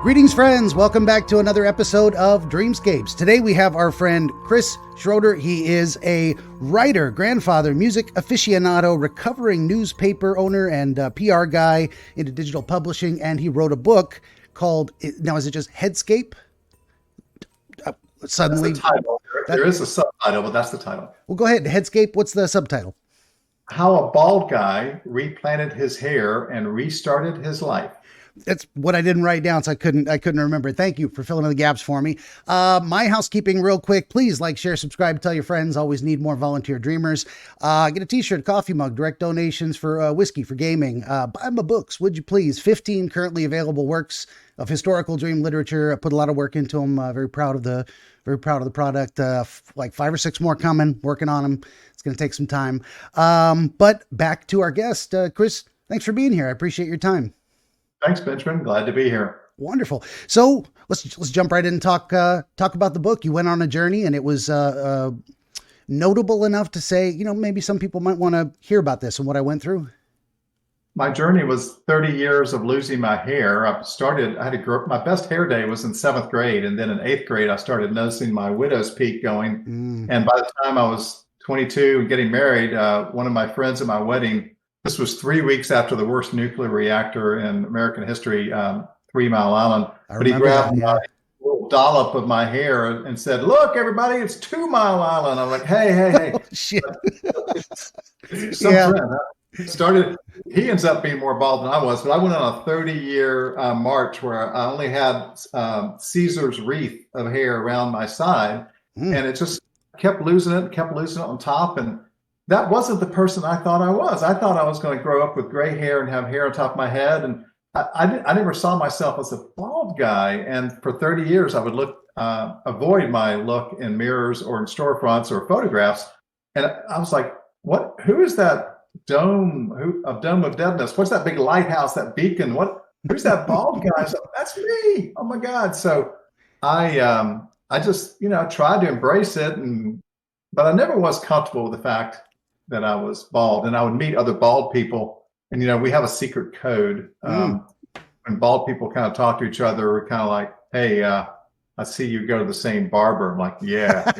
Greetings, friends. Welcome back to another episode of Dreamscapes. Today we have our friend Chris Schroder. He is a writer, grandfather, music aficionado, recovering newspaper owner, and PR guy into digital publishing. And he wrote a book called, now is it just Headscape? Suddenly, that's the title. There is a subtitle, but that's the title. Well, go ahead. Headscape. What's the subtitle? How a bald guy replanted his hair and restarted his life. That's what I didn't write down, so I couldn't remember. Thank you for filling in the gaps for me. My housekeeping real quick. Please like, share, subscribe, tell your friends. Always need more volunteer dreamers. Get a t-shirt, coffee mug, direct donations for whiskey, for gaming. Buy my books, would you please? 15 currently available works of historical dream literature. I put a lot of work into them. Very proud of the product. Like 5 or 6 more coming, working on them. It's going to take some time. But back to our guest, Chris, thanks for being here. I appreciate your time. Thanks, Benjamin. Glad to be here. Wonderful. So let's jump right in and talk about the book. You went on a journey, and it was notable enough to say, maybe some people might want to hear about this and what I went through. My journey was 30 years of losing my hair. My best hair day was in 7th grade. And then in 8th grade, I started noticing my widow's peak going. And by the time I was 22 and getting married, one of my friends at my wedding, this was 3 weeks after the worst nuclear reactor in American history, 3 Mile Island. But he grabbed a little dollop of my hair and said, "Look, everybody, it's 2 Mile Island." I'm like, hey. Oh, shit. Friend. He ends up being more bald than I was, but I went on a 30-year march where I only had Caesar's wreath of hair around my side. And it just kept losing it on top. And that wasn't the person I thought I was. I thought I was going to grow up with gray hair and have hair on top of my head. And I never saw myself as a bald guy. And for 30 years, I would avoid my look in mirrors or in storefronts or photographs. And I was like, who is that dome of deadness? What's that big lighthouse, that beacon? Who's that bald guy? So, that's me. Oh my God. So I just, tried to embrace it. But I never was comfortable with the fact that I was bald, and I would meet other bald people. And, we have a secret code. When bald people kind of talk to each other, we're kind of like, "Hey, I see you go to the same barber." I'm like, yeah.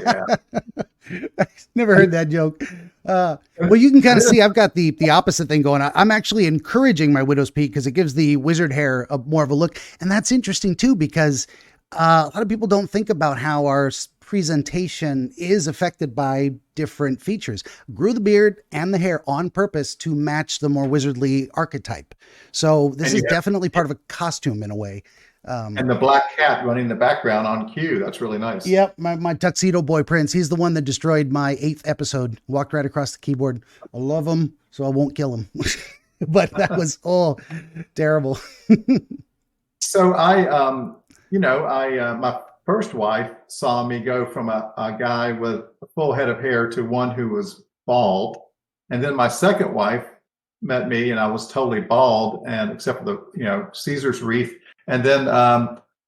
I never heard that joke. Well, you can kind of see I've got the opposite thing going on. I'm actually encouraging my widow's peak because it gives the wizard hair more of a look. And that's interesting too, because a lot of people don't think about how our presentation is affected by different features. Grew the beard and the hair on purpose to match the more wizardly archetype. So this is definitely part of a costume in a way. And the black cat running in the background on cue. That's really nice. Yep. My tuxedo boy Prince. He's the one that destroyed my 8th episode. Walked right across the keyboard. I love him, so I won't kill him. But that was terrible. So my first wife saw me go from a guy with a full head of hair to one who was bald. And then my second wife met me and I was totally bald, and except for the, Caesar's wreath. And then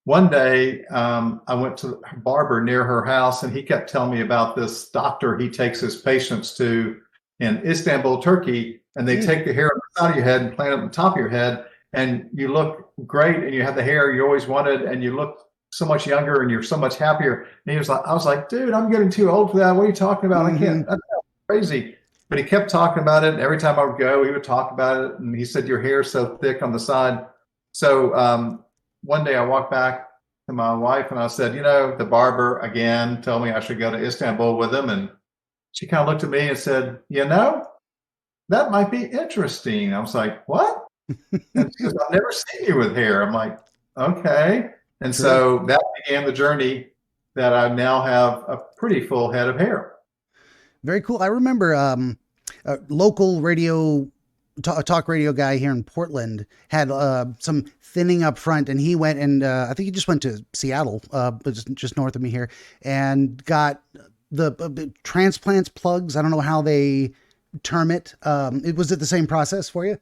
one day I went to a barber near her house, and he kept telling me about this doctor he takes his patients to in Istanbul, Turkey. And they take the hair on the side of your head and plant it on the top of your head. And you look great, and you have the hair you always wanted, and you look so much younger, and you're so much happier. And I was like, dude, I'm getting too old for that. What are you talking about? I can't. That's crazy. But he kept talking about it. And every time I would go, he would talk about it. And he said, your hair's so thick on the side. So one day I walked back to my wife and I said, the barber again told me I should go to Istanbul with him. And she kind of looked at me and said, that might be interesting. I was like, what? And she goes, I've never seen you with hair. I'm like, okay. And so that began the journey that I now have a pretty full head of hair. Very cool. I remember a local talk radio guy here in Portland had some thinning up front, and he went and I think he just went to Seattle, just north of me here, and got the transplants plugs. I don't know how they term it. Was it the same process for you?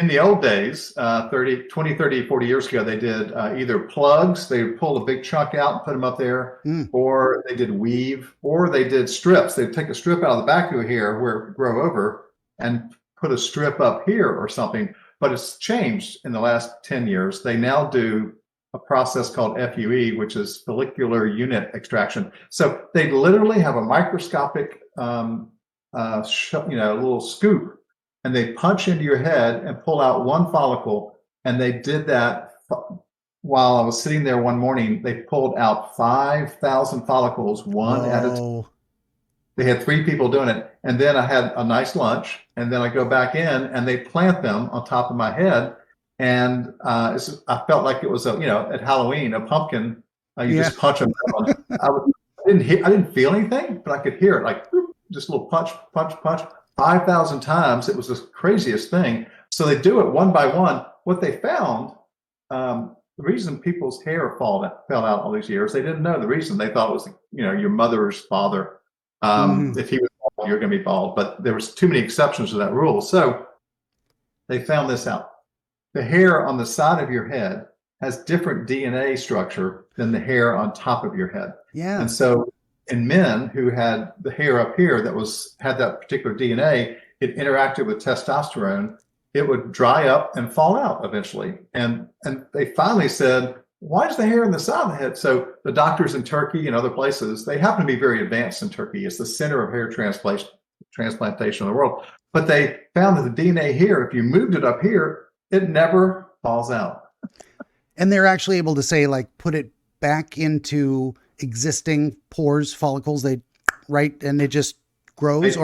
In the old days, 20, 30, 40 years ago, they did either plugs, they would pull a big chunk out and put them up there, or they did weave, or they did strips. They'd take a strip out of the back of your hair where it would grow over and put a strip up here or something. But it's changed in the last 10 years. They now do a a process called FUE, which is follicular unit extraction. So they literally have a microscopic, little scoop, and they punch into your head and pull out one follicle. And they did that while I was sitting there one morning. They pulled out 5,000 follicles, one at a time. They had 3 people doing it. And then I had a nice lunch. And then I go back in and they plant them on top of my head. And I felt like it was, at Halloween, a pumpkin. Just punch them down. I didn't feel anything, but I could hear it like just a little punch, punch, punch, 5,000 times. It was the craziest thing. So they do it one by one. What they found, the reason people's hair fell out all these years, they didn't know the reason. They thought it was, your mother's father. If he was bald, you're going to be bald. But there was too many exceptions to that rule. So they found this out. The hair on the side of your head has different DNA structure than the hair on top of your head. Yeah. And so in men who had the hair up here had that particular DNA, it interacted with testosterone. It would dry up and fall out eventually. And they finally said, why is the hair on the side of the head? So the doctors in Turkey and other places, they happen to be very advanced in Turkey. It's the center of hair transplantation in the world. But they found that the DNA here, if you moved it up here, it never falls out. And they're actually able to say, like, put it back into existing pores, follicles, and it just grows?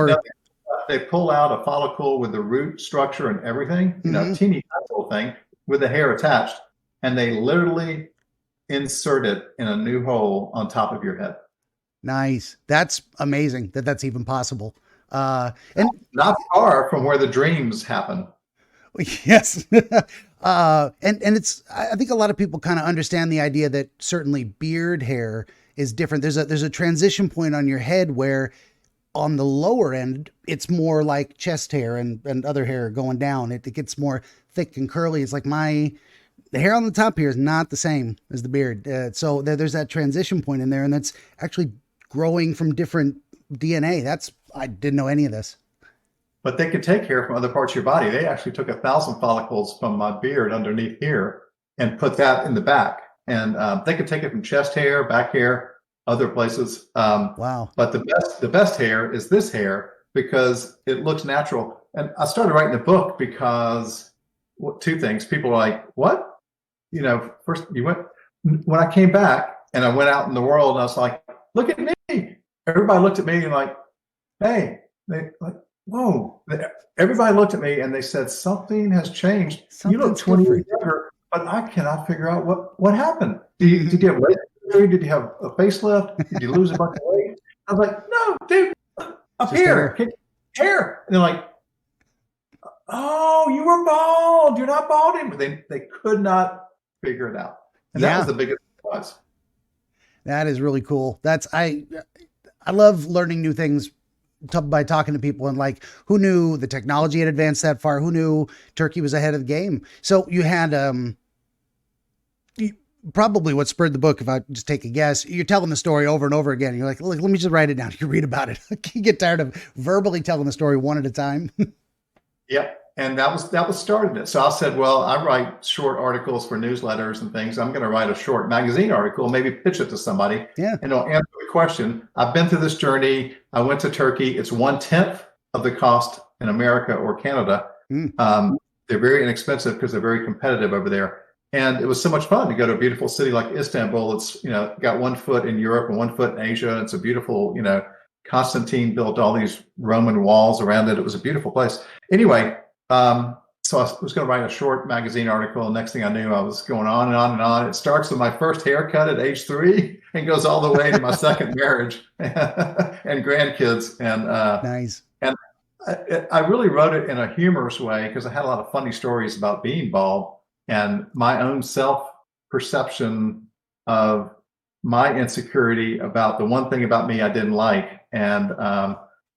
They pull out a follicle with the root structure and everything, teeny little thing with the hair attached, and they literally insert it in a new hole on top of your head. Nice. That's amazing that's even possible. And not far from where the dreams happen. Yes. And it's, I think a lot of people kind of understand the idea that certainly beard hair is different. There's a transition point on your head where on the lower end, it's more like chest hair and other hair going down. It gets more thick and curly. It's like the hair on the top here is not the same as the beard. So there's that transition point in there, and that's actually growing from different DNA. I didn't know any of this. But they could take hair from other parts of your body. They actually took 1,000 follicles from my beard underneath here and put that in the back. And they could take it from chest hair, back hair, other places. Wow. But the best hair is this hair because it looks natural. And I started writing the book because 2 things. People were like, what? First when I came back and I went out in the world, and I was like, look at me. Everybody looked at me and like, hey, whoa. Everybody looked at me and they said, something has changed. You look 20 years younger, but I cannot figure out what happened. Did you have weight? Did you have a facelift? Did you lose a bunch of weight? I was like, no, dude, up here. Hair. And they're like, oh, you were bald. You're not bald anymore. They could not figure it out. And that was the biggest surprise. That is really cool. I love learning new things by talking to people, and like, who knew the technology had advanced that far? Who knew Turkey was ahead of the game? So you had, probably what spurred the book, if I just take a guess, you're telling the story over and over again. You're like, look, let me just write it down. You can read about it. You get tired of verbally telling the story one at a time. Yep. And that was started it. So I said, well, I write short articles for newsletters and things. I'm going to write a short magazine article, maybe pitch it to somebody. Yeah. And it'll answer the question. I've been through this journey. I went to Turkey. It's 1/10 of the cost in America or Canada. They're very inexpensive because they're very competitive over there. And it was so much fun to go to a beautiful city like Istanbul. It's, got 1 foot in Europe and 1 foot in Asia. It's a beautiful, Constantine built all these Roman walls around it. It was a beautiful place. Anyway, so I was going to write a short magazine article. And next thing I knew, I was going on and on and on. It starts with my first haircut at age 3 and goes all the way to my second marriage and grandkids. And nice. And I really wrote it in a humorous way because I had a lot of funny stories about being bald and my own self-perception of my insecurity about the one thing about me I didn't like. And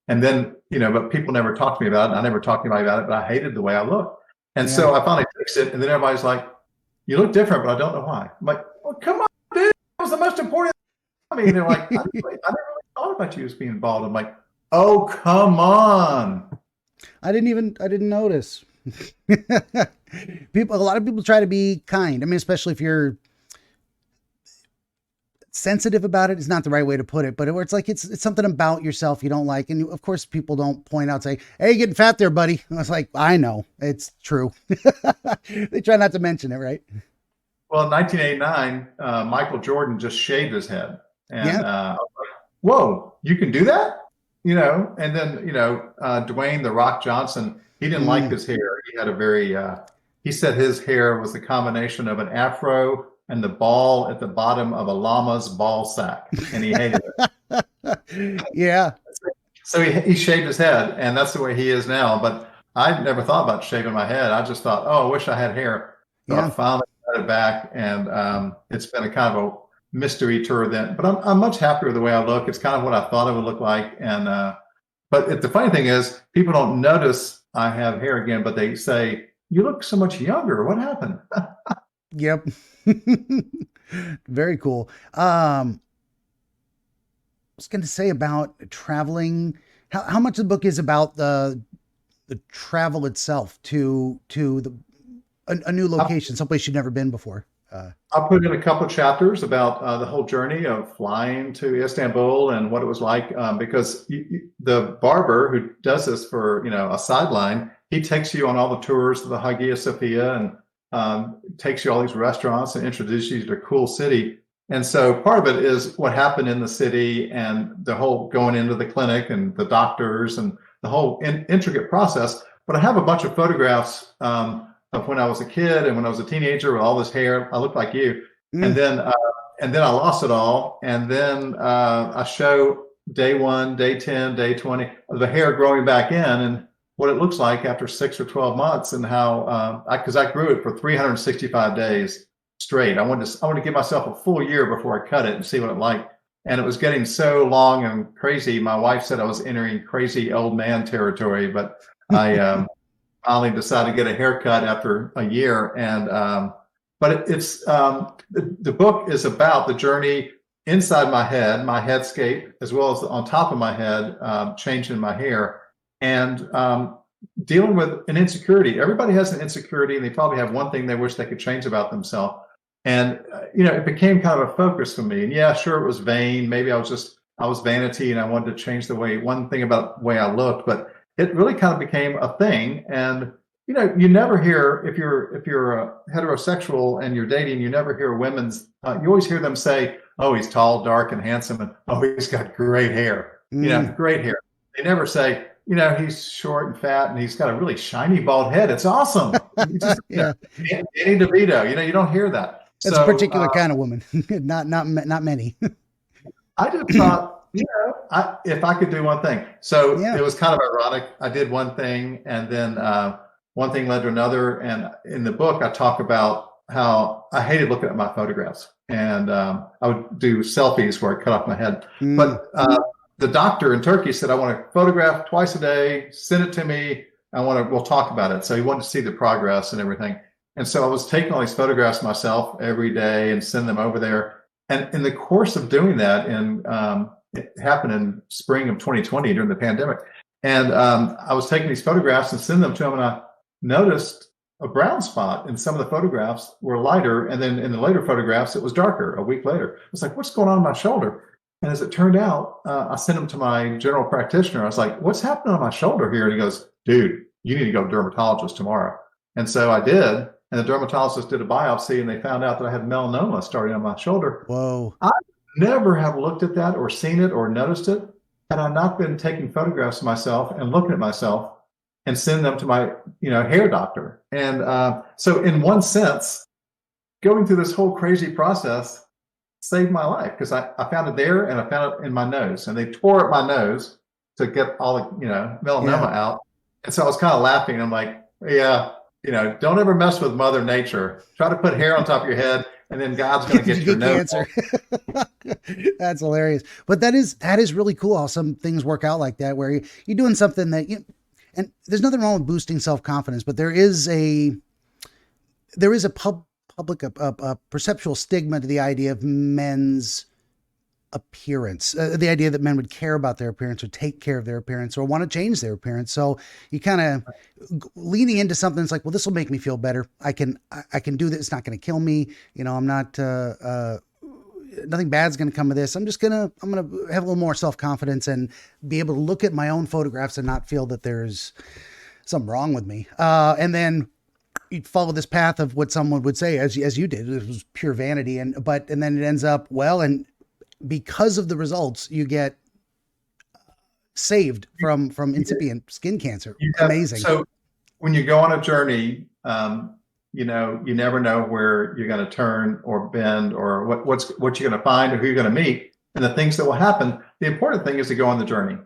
then, but people never talked to me about it. I never talked to anybody about it, but I hated the way I looked. And so I finally fixed it. And then everybody's like, you look different, but I don't know why. I'm like, well, come on, dude. That was the most important thing to me. And they're like, I never really thought about you as being bald. I'm like, oh, come on. I didn't notice. A lot of people try to be kind. I mean, especially if you're sensitive about it is not the right way to put it, but where it's like, it's something about yourself you don't like. And of course people don't point out, say, hey, you're getting fat there, buddy. I was like, I know it's true. They try not to mention it. Right. Well, in 1989, Michael Jordan just shaved his head. And Yeah. I was like, whoa, you can do that? And then, Dwayne The Rock Johnson, he didn't like Mm. his hair. He had a very, he said his hair was the combination of an afro and the ball at the bottom of a llama's ball sack. And he hated it. Yeah. So he shaved his head, and that's the way he is now. But I never thought about shaving my head. I just thought, oh, I wish I had hair. So I Yeah. finally got it back, and it's been a kind of a mystery tour then. But I'm much happier with the way I look. It's kind of what I thought it would look like. And but the funny thing is, people don't notice I have hair again, but they say, "You look so much younger. What happened?" Yep. Very cool. I was going to say about traveling, how much of the book is about the travel itself to a new location, someplace you've never been before. I put in a couple of chapters about the whole journey of flying to Istanbul and what it was like, because the barber who does this for a sideline, he takes you on all the tours to the Hagia Sophia and takes you all these restaurants and introduces you to a cool city. And so part of it is what happened in the city and the whole going into the clinic and the doctors and the whole intricate process. But I have a bunch of photographs of when I was a kid and when I was a teenager with all this hair. I looked like you. Mm. And then I lost it all. And then I show day 1, day 10, day 20, the hair growing back in and what it looks like after 6 or 12 months and how, because I grew it for 365 days straight. I wanted to give myself a full year before I cut it and see what it like. And it was getting so long and crazy. My wife said I was entering crazy old man territory, but I finally decided to get a haircut after a year. And but it's the book is about the journey inside my head, my headscape, as well as on top of my head, changing my hair and dealing with an insecurity. Everybody has an insecurity, and they probably have one thing they wish they could change about themselves. And it became kind of a focus for me. And yeah, sure, it was vain. Maybe I was vanity, and I wanted to change one thing about the way I looked, but it really kind of became a thing. And you never hear, if you're heterosexual and you're dating, you never hear women's. You always hear them say, "Oh, he's tall, dark, and handsome," and "Oh, he's got great hair." Great hair. They never say, he's short and fat and he's got a really shiny bald head. It's awesome. Yeah. Danny DeVito. You don't hear that. That's a particular kind of woman. not many. I just thought, if I could do one thing. So It was kind of ironic. I did one thing, and then one thing led to another. And in the book, I talk about how I hated looking at my photographs, and I would do selfies where I cut off my head. But the doctor in Turkey said, "I want to photograph twice a day. Send it to me. We'll talk about it." So he wanted to see the progress and everything. And so I was taking all these photographs myself every day and send them over there. And in the course of doing that, it happened in spring of 2020 during the pandemic. And I was taking these photographs and sending them to him, and I noticed a brown spot in some of the photographs were lighter. And then in the later photographs, it was darker a week later. I was like, what's going on my shoulder? And as it turned out, I sent him to my general practitioner. I was like, what's happening on my shoulder here? And he goes, dude, you need to go to a dermatologist tomorrow. And so I did. And the dermatologist did a biopsy, and they found out that I had melanoma starting on my shoulder. Whoa. I never have looked at that or seen it or noticed it had I not been taking photographs of myself and looking at myself and send them to my, hair doctor. And so in one sense, going through this whole crazy process saved my life, because I found it there and I found it in my nose, and they tore up my nose to get all the, melanoma out. And so I was kind of laughing. I'm like, yeah, don't ever mess with Mother Nature. Try to put hair on top of your head, and then God's going to get your nose. Cancer. That's hilarious. But that is really cool how some things work out like that, where you're doing something that and there's nothing wrong with boosting self-confidence, but there is a public perceptual stigma to the idea of men's appearance, the idea that men would care about their appearance or take care of their appearance or want to change their appearance. So you kind of leaning into something that's like, well, this will make me feel better. I can do this. It's not going to kill me. I'm not, nothing bad's going to come of this. I'm going to have a little more self-confidence and be able to look at my own photographs and not feel that there's something wrong with me. And then you follow this path of what someone would say, as you did. It was pure vanity. And then it ends up well. And because of the results, you get saved from incipient skin cancer. Amazing. So when you go on a journey, you never know where you're going to turn or bend or what you're going to find or who you're going to meet and the things that will happen. The important thing is to go on the journey.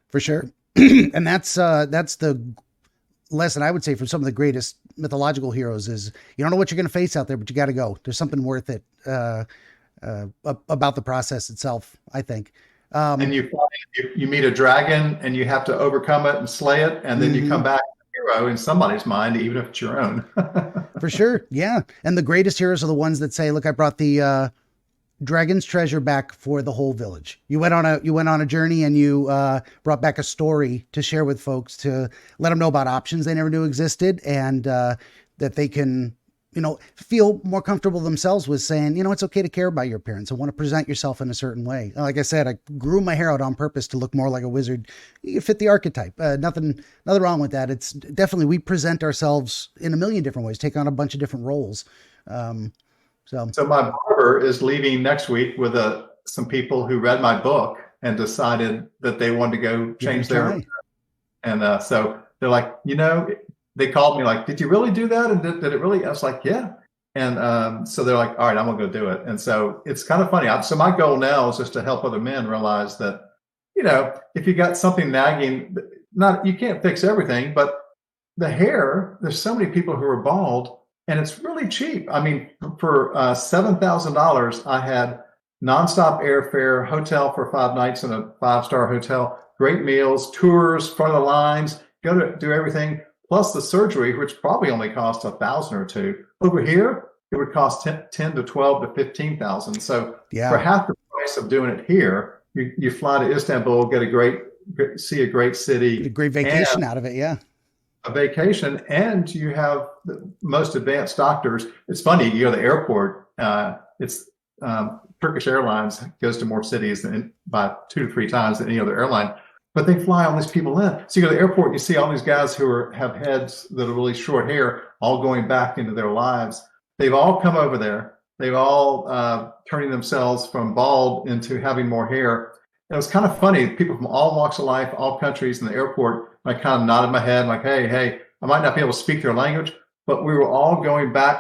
For sure. And that's the lesson I would say from some of the greatest mythological heroes is you don't know what you're going to face out there, but you got to go. There's something worth it about the process itself, I think. And you meet a dragon and you have to overcome it and slay it. And then you come back a hero in somebody's mind, even if it's your own. For sure. Yeah. And the greatest heroes are the ones that say, look, I brought the dragon's treasure back for the whole village. You went on a journey and you brought back a story to share with folks to let them know about options they never knew existed and that they can, feel more comfortable themselves with saying, it's okay to care about your appearance and want to present yourself in a certain way. Like I said, I grew my hair out on purpose to look more like a wizard. You fit the archetype. Nothing wrong with that. It's definitely, we present ourselves in a million different ways, take on a bunch of different roles. So my barber is leaving next week with some people who read my book and decided that they wanted to go change their, and so they're like, they called me like, did you really do that? And did it really? I was like, yeah. And so they're like, all right, I'm gonna go do it. And so it's kind of funny. So my goal now is just to help other men realize that, if you got something nagging, you can't fix everything, but the hair, there's so many people who are bald. And it's really cheap. I mean, for $7,000, I had nonstop airfare, hotel for 5 nights in a 5-star hotel, great meals, tours, front of the lines, go to do everything, plus the surgery, which probably only cost $1,000 or $2,000. Over here, it would cost 10 to 12 to 15,000. So for half the price of doing it here, you fly to Istanbul, see a great city, get a great vacation out of it. Yeah. A vacation, and you have the most advanced doctors. It's funny, you go to the airport, it's Turkish Airlines goes to more cities by 2 to 3 times than any other airline, but they fly all these people in. So you go to the airport and you see all these guys who have heads that are really short hair, all going back into their lives. They've all come over there. They've all turning themselves from bald into having more hair. And it was kind of funny. People from all walks of life, all countries in the airport, I kind of nodded my head like, hey, I might not be able to speak their language, but we were all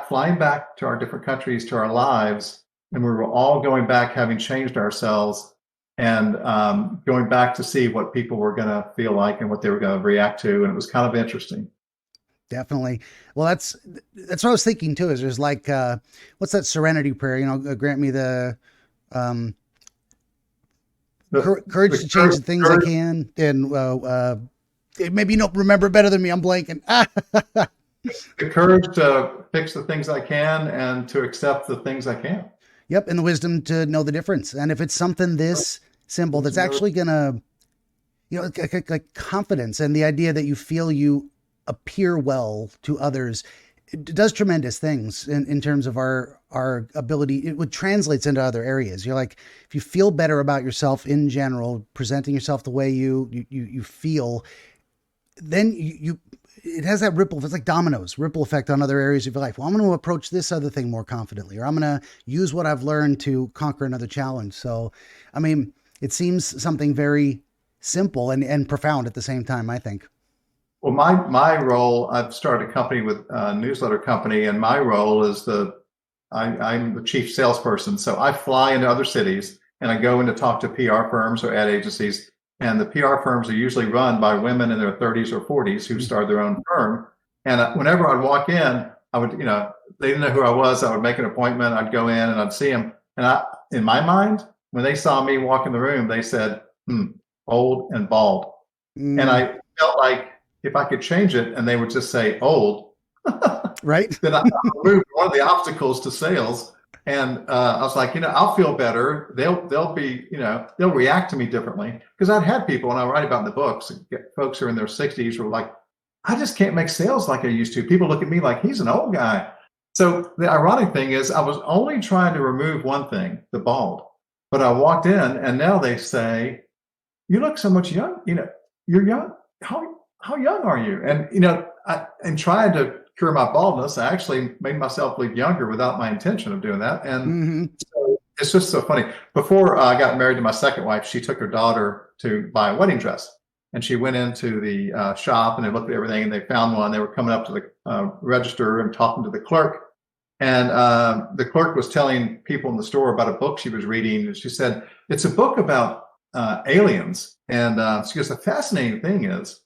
flying back to our different countries, to our lives. And we were all going back, having changed ourselves and going back to see what people were going to feel like and what they were going to react to. And it was kind of interesting. Definitely. Well, that's what I was thinking too, is there's like, what's that serenity prayer? Grant me the courage to change the things I can. And, maybe you don't remember better than me. I'm blanking. The courage to fix the things I can and to accept the things I can't. Yep. And the wisdom to know the difference. And if it's something this simple, that's actually going to, like confidence and the idea that you feel you appear well to others, it does tremendous things in terms of our ability. It would translates into other areas. You're like, if you feel better about yourself in general, presenting yourself the way you feel, then it has that ripple. It's like dominoes, ripple effect on other areas of your life. Well, I'm going to approach this other thing more confidently, or I'm going to use what I've learned to conquer another challenge. So, I mean, it seems something very simple and profound at the same time, I think. Well, my role, I've started a company with a newsletter company, and my role is I'm the chief salesperson. So I fly into other cities and I go in to talk to PR firms or ad agencies. And the PR firms are usually run by women in their 30s or 40s who started their own firm. And whenever I'd walk in, I would, they didn't know who I was. I would make an appointment. I'd go in and I'd see them. And in my mind, when they saw me walk in the room, they said, old and bald. And I felt like if I could change it and they would just say old, right? Then I removed one of the obstacles to sales. And I was like, I'll feel better. They'll be, they'll react to me differently. Because I'd had people, and I write about in the books, folks who are in their 60s who were like, I just can't make sales like I used to. People look at me like, he's an old guy. So the ironic thing is I was only trying to remove one thing, the bald. But I walked in and now they say, you look so much young, you're young. How young are you? And and trying to cure my baldness, I actually made myself look younger without my intention of doing that. And Hmm. so it's just so funny. Before I got married to my second wife, she took her daughter to buy a wedding dress. And she went into the shop and they looked at everything and they found one. They were coming up to the register and talking to the clerk. And the clerk was telling people in the store about a book she was reading. And she said, it's a book about aliens. And she goes, the fascinating thing is,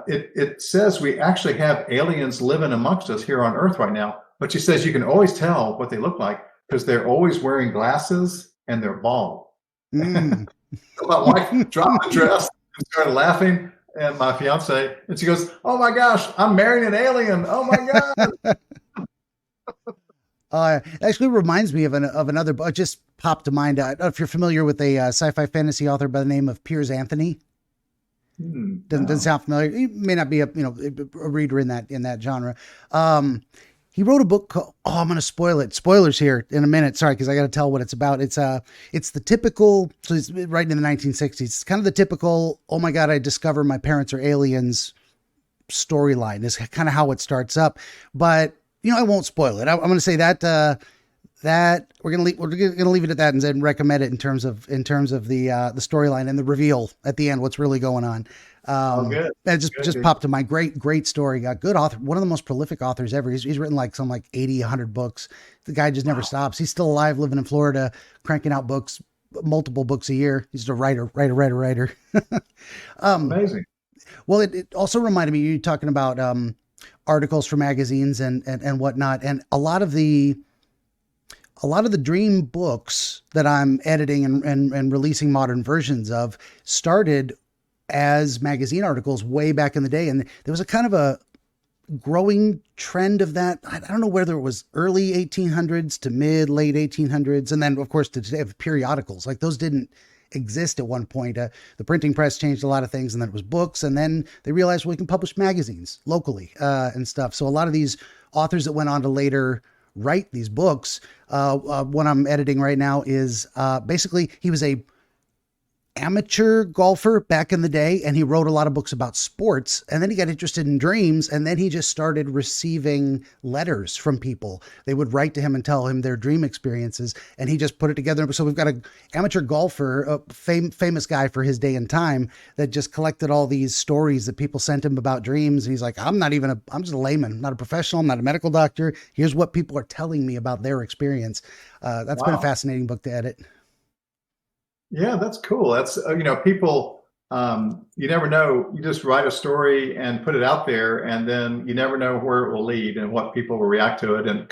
it says we actually have aliens living amongst us here on Earth right now. But she says you can always tell what they look like because they're always wearing glasses and they're bald. Mm. My wife dropped the dress and started laughing. And my fiance, and she goes, oh my gosh, I'm marrying an alien. Oh my God. Actually reminds me of another book. It just popped to mind. I don't know if you're familiar with a sci-fi fantasy author by the name of Piers Anthony. Doesn't sound familiar. He may not be a reader in that genre. He wrote a book called, I'm going to spoil it. Spoilers here in a minute. Sorry, because I got to tell what it's about. It's the typical. So he's writing in the 1960s. It's kind of the typical. Oh my God, I discover my parents are aliens storyline. Is kind of how it starts up, but. I won't spoil it. I'm going to say that we're going to leave it at that and then recommend it in terms of the storyline and the reveal at the end. What's really going on? Good. That just popped to my great story. Good author, one of the most prolific authors ever. He's written like 80, 100 books. The guy just never stops. He's still alive, living in Florida, cranking out books, multiple books a year. He's just a writer. Amazing. Well, it also reminded me you talking about articles for magazines and whatnot. And a lot of the dream books that I'm editing and releasing modern versions of started as magazine articles way back in the day. And there was a kind of a growing trend of that. I don't know whether it was early 1800s to late 1800s. And then of course to today of periodicals, like those didn't exist at one point. The printing press changed a lot of things, and then it was books, and then they realized we can publish magazines locally and stuff. So a lot of these authors that went on to later write these books, what I'm editing right now is basically he was a amateur golfer back in the day, and he wrote a lot of books about sports, and then he got interested in dreams, and then he just started receiving letters from people. They would write to him and tell him their dream experiences, and he just put it together. So we've got an amateur golfer, a famous guy for his day and time, that just collected all these stories that people sent him about dreams, and he's like, I'm just a layman, not a professional, I'm not a medical doctor. Here's what people are telling me about their experience. That's been a fascinating book to edit. Yeah, that's cool. That's, people, you never know. You just write a story and put it out there, and then you never know where it will lead and what people will react to it. And it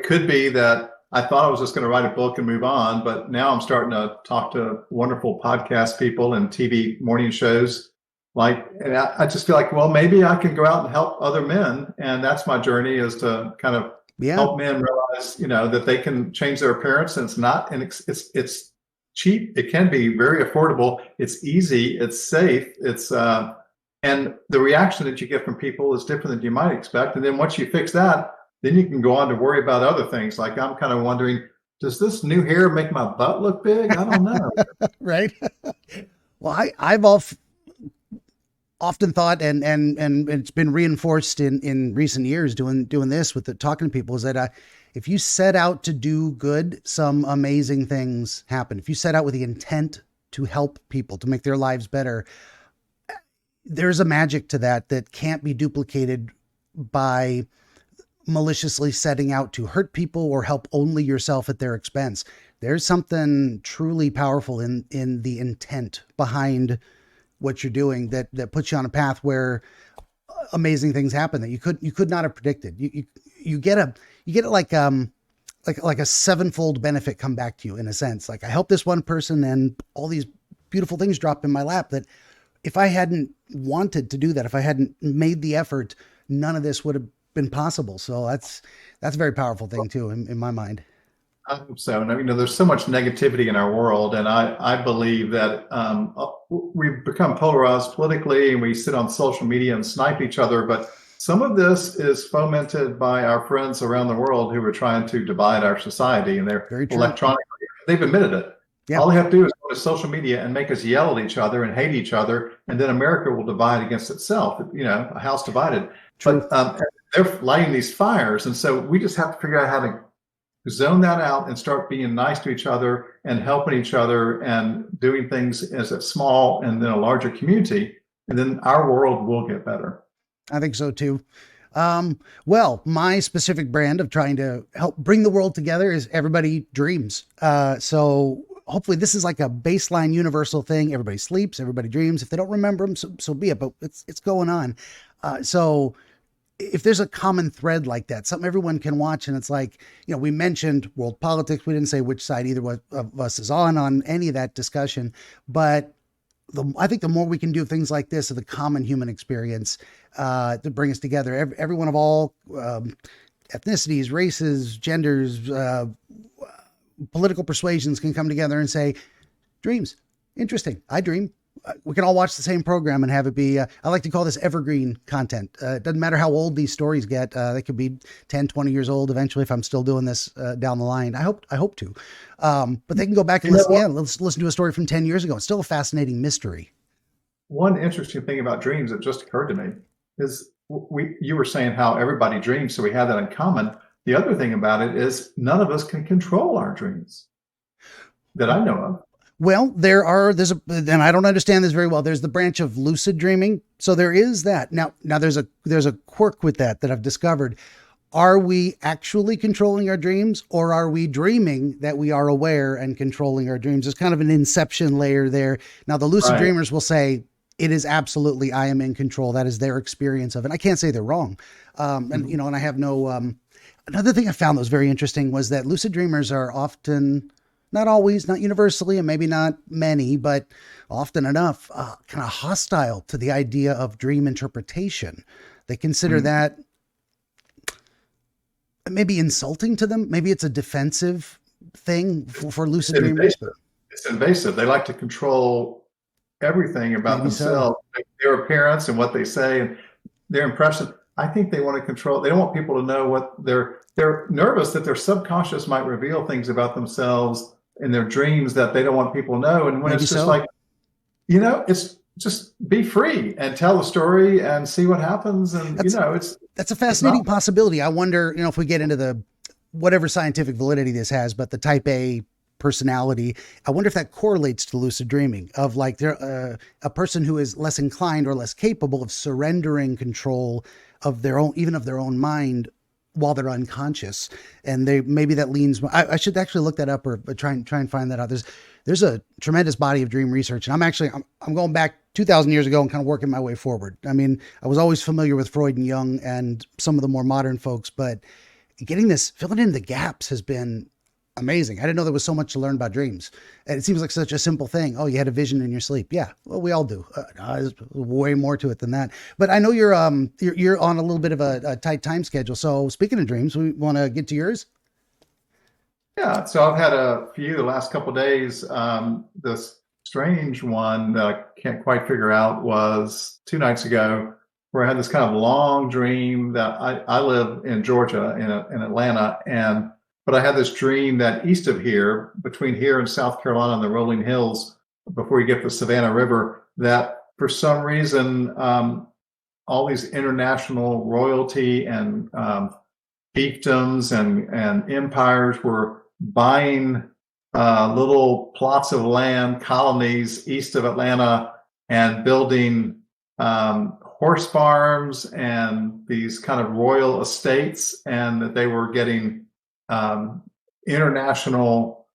could be that I thought I was just going to write a book and move on, but now I'm starting to talk to wonderful podcast people and TV morning shows. And I just feel like, well, maybe I can go out and help other men. And that's my journey, is to kind of help men realize, that they can change their appearance, and it's cheap. It can be very affordable. It's easy. It's safe. And the reaction that you get from people is different than you might expect. And then once you fix that, then you can go on to worry about other things. Like I'm kind of wondering, does this new hair make my butt look big? I don't know. Right. Well, I've often thought, and it's been reinforced in recent years doing this with talking to people, is that if you set out to do good, some amazing things happen. If you set out with the intent to help people, to make their lives better, there's a magic to that can't be duplicated by maliciously setting out to hurt people or help only yourself at their expense. There's something truly powerful in the intent behind what you're doing that puts you on a path where amazing things happen that you could not have predicted. You get it like a sevenfold benefit come back to you, in a sense. Like, I helped this one person and all these beautiful things drop in my lap that if I hadn't wanted to do that, if I hadn't made the effort, none of this would have been possible. So that's a very powerful thing too, in my mind. I hope so. And there's so much negativity in our world, and I believe that we've become polarized politically, and we sit on social media and snipe each other. But some of this is fomented by our friends around the world who are trying to divide our society, and they're Very true. electronically, they've admitted it. Yeah. All they have to do is go to social media and make us yell at each other and hate each other, and then America will divide against itself, a house divided. True. But they're lighting these fires, and so we just have to figure out how to zone that out and start being nice to each other and helping each other and doing things as a small and then a larger community, and then our world will get better. I think so too. Well, my specific brand of trying to help bring the world together is Everybody Dreams. So hopefully this is like a baseline universal thing. Everybody sleeps, everybody dreams. If they don't remember them, so be it, but it's going on. So if there's a common thread like that, something everyone can watch, and it's like, we mentioned world politics. We didn't say which side either of us is on any of that discussion, but I think the more we can do things like this of the common human experience to bring us together, everyone of all ethnicities, races, genders, political persuasions can come together and say, dreams, interesting. I dream. We can all watch the same program and have it be, I like to call this evergreen content. It doesn't matter how old these stories get. They could be 10, 20 years old eventually if I'm still doing this down the line. I hope to. But they can go back and listen. Yeah, let's listen to a story from 10 years ago. It's still a fascinating mystery. One interesting thing about dreams that just occurred to me is you were saying how everybody dreams, so we have that in common. The other thing about it is none of us can control our dreams that I know of. Well, and I don't understand this very well. There's the branch of lucid dreaming. So there is that. Now there's a quirk with that I've discovered. Are we actually controlling our dreams, or are we dreaming that we are aware and controlling our dreams? There's kind of an inception layer there. Now the lucid dreamers will say it is absolutely, I am in control. That is their experience of it. I can't say they're wrong. And I have no, another thing I found that was very interesting was that lucid dreamers are often, not always, not universally, and maybe not many, but often enough, kind of hostile to the idea of dream interpretation. They consider that maybe insulting to them. Maybe it's a defensive thing for lucid dreamers. It's invasive. They like to control everything about themselves, their appearance and what they say and their impression. I think they want to control. They don't want people to know what they're nervous that their subconscious might reveal things about themselves in their dreams that they don't want people to know. And when maybe it's just like, it's just be free and tell the story and see what happens. And that's a fascinating possibility. I wonder, if we get into the whatever scientific validity this has, but the type A personality, I wonder if that correlates to lucid dreaming of like a person who is less inclined or less capable of surrendering control of their own, even of their own mind while they're unconscious. And maybe that leans, I should actually look that up or try and find that out. There's a tremendous body of dream research, and I'm going back 2,000 years ago and kind of working my way forward. I mean, I was always familiar with Freud and Jung and some of the more modern folks, but filling in the gaps has been amazing. I didn't know there was so much to learn about dreams. And it seems like such a simple thing. Oh, you had a vision in your sleep. Yeah, well, we all do. There's way more to it than that. But I know you're on a little bit of a tight time schedule. So speaking of dreams, we want to get to yours. Yeah, so I've had a few the last couple of days. This strange one that I can't quite figure out was 2 nights ago, where I had this kind of long dream that I live in Georgia, in Atlanta, but I had this dream that east of here, between here and South Carolina and the rolling hills, before you get to the Savannah River, that for some reason, all these international royalty and fiefdoms and empires were buying little plots of land, colonies east of Atlanta, and building horse farms and these kind of royal estates, and that they were getting international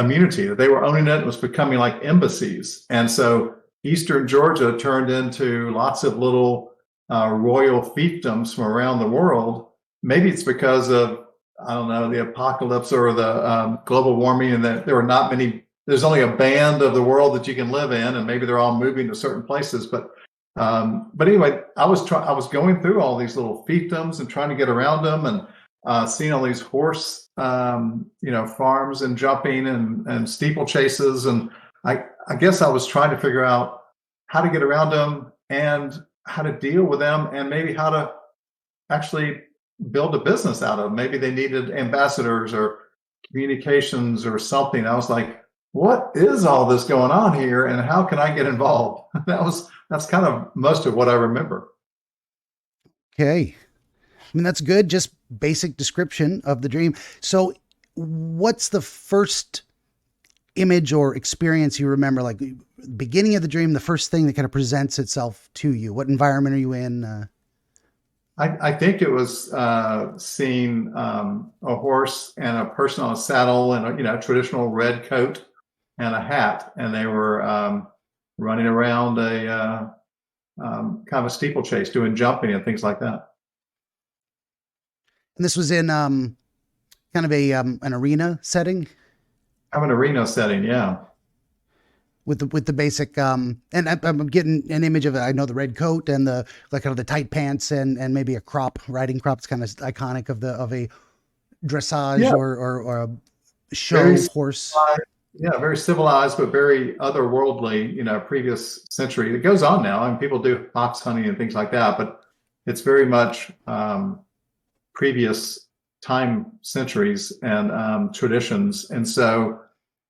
immunity, that they were owning it. It was becoming like embassies. And so Eastern Georgia turned into lots of little royal fiefdoms from around the world. Maybe it's because of, I don't know, the apocalypse or the global warming, and that there's only a band of the world that you can live in, and maybe they're all moving to certain places. But anyway, I was going through all these little fiefdoms and trying to get around them, and seeing all these horse, farms and jumping and steeplechases. And I guess I was trying to figure out how to get around them and how to deal with them and maybe how to actually build a business out of them. Maybe they needed ambassadors or communications or something. I was like, what is all this going on here and how can I get involved? That's kind of most of what I remember. Okay. I mean, that's good. Just basic description of the dream. So what's the first image or experience you remember, like beginning of the dream, the first thing that kind of presents itself to you? What environment are you in? I think it was seeing a horse and a person on a saddle and a traditional red coat and a hat, and they were running around a kind of a steeplechase, doing jumping and things like that. And this was in kind of a an arena setting Kind of an arena setting, yeah. with the basic and I'm getting an image of it. I know the red coat and the like kind of the tight pants and maybe a riding crop. It's kind of iconic of a dressage Yeah. or a show Very horse. Yeah, very civilized, but very otherworldly, previous century. It goes on now, and people do fox hunting and things like that, but it's very much previous time centuries and traditions. And so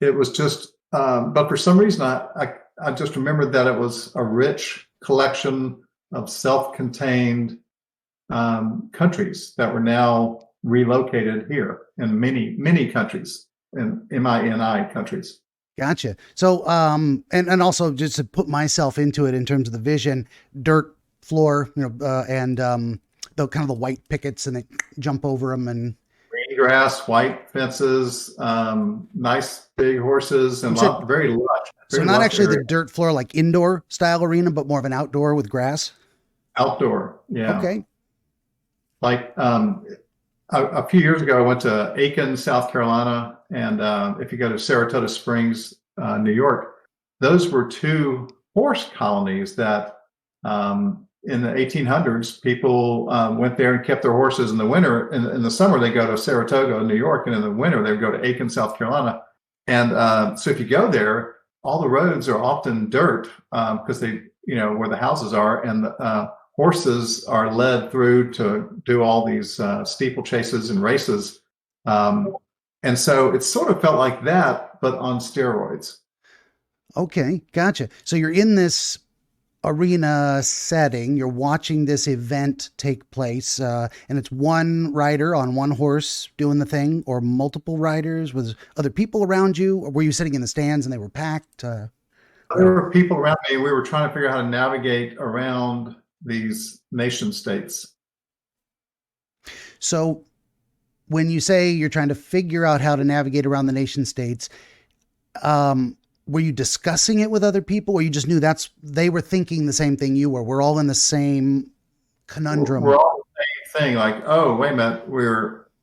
it was just, but for some reason, I just remembered that it was a rich collection of self-contained countries that were now relocated here in many countries. In MINI countries. Gotcha. So, and also just to put myself into it in terms of the vision, dirt floor, and the kind of the white pickets, and they jump over them, and Green grass, white fences, nice big horses, and very lush. So not actually the dirt floor, like indoor style arena, but more of an outdoor with grass. Outdoor, yeah. Okay. Like a few years ago, I went to Aiken, South Carolina, and if you go to Saratoga Springs, New York, those were two horse colonies that in the 1800s, people went there and kept their horses in the winter. In the summer, they go to Saratoga, New York, and in the winter, they would go to Aiken, South Carolina. And so if you go there, all the roads are often dirt because they, where the houses are, and horses are led through to do all these steeplechases and races. And so it sort of felt like that, but on steroids. Okay, gotcha. So you're in this arena setting, you're watching this event take place, and it's one rider on one horse doing the thing, or multiple riders? Was other people around you, or were you sitting in the stands and they were packed? There were people around me. We were trying to figure out how to navigate around these nation states. So when you say you're trying to figure out how to navigate around the nation states, were you discussing it with other people, or you just knew they were thinking the same thing you were? We're all in the same conundrum. We're all the same thing. Like, oh, wait a minute,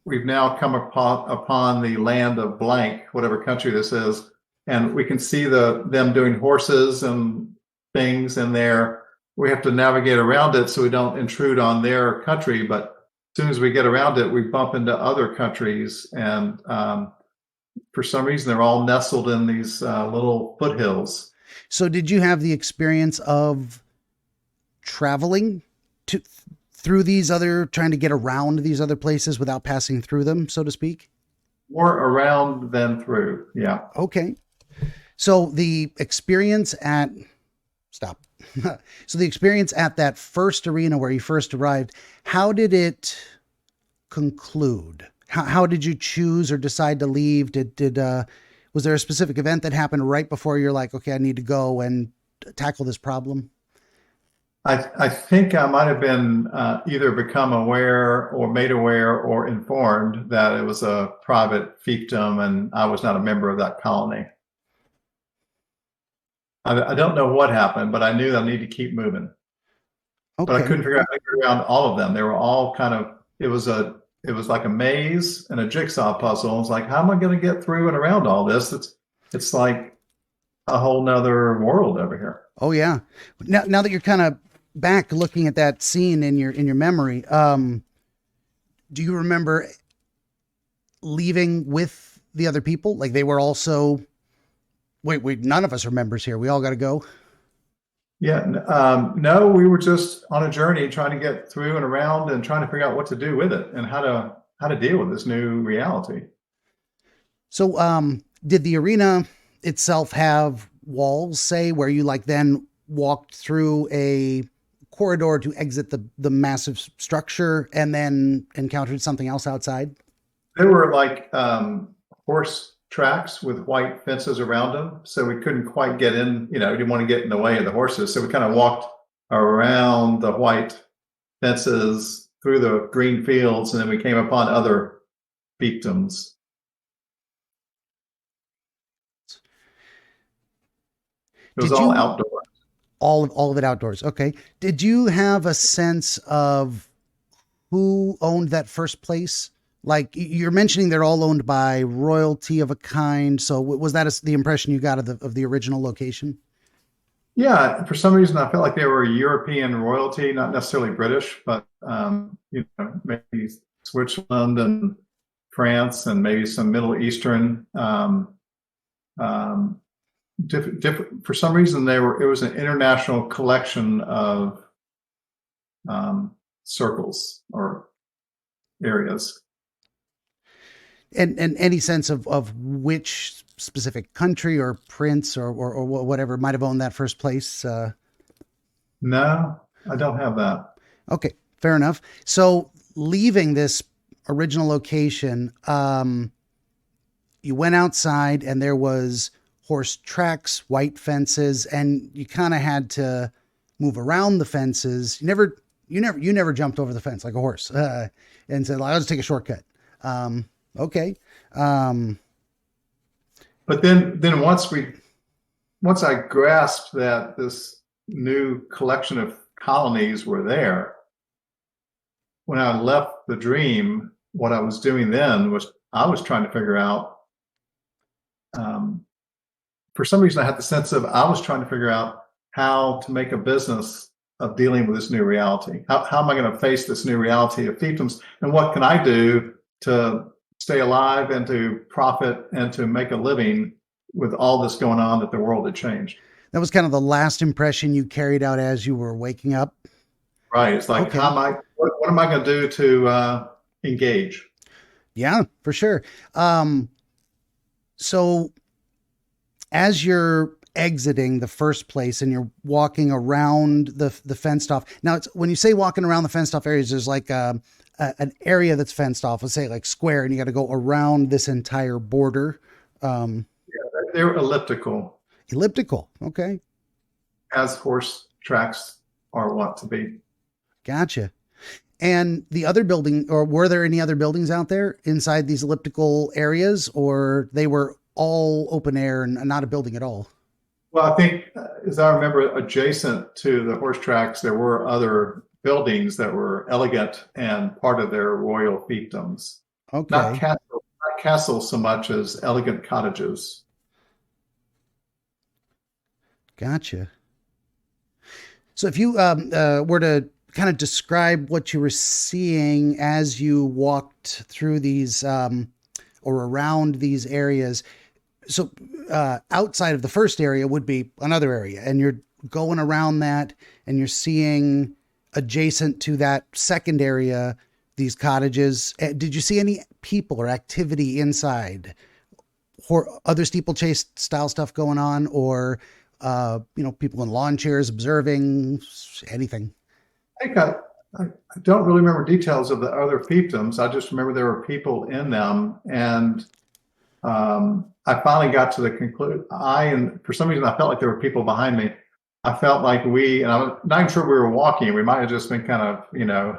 we've now come upon the land of blank, whatever country this is, and we can see them doing horses and things in there. We have to navigate around it so we don't intrude on their country. But as soon as we get around it, we bump into other countries, and for some reason, they're all nestled in these little foothills. So did you have the experience of traveling through trying to get around these other places without passing through them, so to speak? More around than through, yeah. Okay. So the experience at So the experience at that first arena where you first arrived, how did it conclude? How did you choose or decide to leave? Was there a specific event that happened right before you're like, okay, I need to go and tackle this problem? I think I might have been either become aware or made aware or informed that it was a private fiefdom and I was not a member of that colony. I don't know what happened, but I knew that I need to keep moving. Okay. But I couldn't figure out how to get around all of them. They were all it was like a maze and a jigsaw puzzle. It's like, how am I going to get through and around all this? It's like a whole nother world over here. Oh yeah. Now that you're kind of back looking at that scene in your memory, do you remember leaving with the other people? Like they were also, wait, none of us are members here. We all got to go. Yeah. No, we were just on a journey trying to get through and around and trying to figure out what to do with it and how to deal with this new reality. So, did the arena itself have walls, say, where you like then walked through a corridor to exit the massive structure and then encountered something else outside? There were like horse tracks with white fences around them, so we couldn't quite get in. We didn't want to get in the way of the horses, so we kind of walked around the white fences through the green fields, and then we came upon other fiefdoms. It was all outdoors. All of it outdoors. Okay. Did you have a sense of who owned that first place? Like you're mentioning, they're all owned by royalty of a kind. So was that the impression you got of the original location? Yeah, for some reason I felt like they were European royalty, not necessarily British, but maybe Switzerland and France and maybe some Middle Eastern. Different. For some reason, it was an international collection of circles or areas. And any sense of which specific country or prince or whatever might have owned that first place? No, I don't have that. Okay, fair enough. So leaving this original location, you went outside and there was horse tracks, white fences, and you kind of had to move around the fences. You never jumped over the fence like a horse and said, "I'll just take a shortcut." Okay. But then once I grasped that this new collection of colonies were there, when I left the dream, what I was doing then was I was trying to figure out. For some reason, I had the sense of I was trying to figure out how to make a business of dealing with this new reality. How am I going to face this new reality of fiefdoms, and what can I do to stay alive and to profit and to make a living with all this going on that the world had changed? That was kind of the last impression you carried out as you were waking up. Right. It's like, Okay. What am I going to do to engage? Yeah, for sure. So as you're exiting the first place and you're walking around the fenced off. Now, when you say walking around the fenced off areas, there's like an area that's fenced off, let's say like square, and you got to go around this entire border. Yeah, they're elliptical. Elliptical. Okay. As horse tracks are wont to be. Gotcha. And the other building, or were there any other buildings out there inside these elliptical areas, or they were all open air and not a building at all? Well, I think, as I remember, adjacent to the horse tracks, there were other buildings that were elegant and part of their royal fiefdoms. Okay. Not castles so much as elegant cottages. Gotcha. So if you were to kind of describe what you were seeing as you walked through these or around these areas. So outside of the first area would be another area, and you're going around that and you're seeing adjacent to that second area, these cottages. Did you see any people or activity inside, or other steeplechase style stuff going on, or people in lawn chairs observing anything? I think I don't really remember details of the other fiefdoms. I just remember there were people in them, and I finally got to the conclusion. And for some reason, I felt like there were people behind me. I felt like and I'm not even sure we were walking. We might have just been kind of,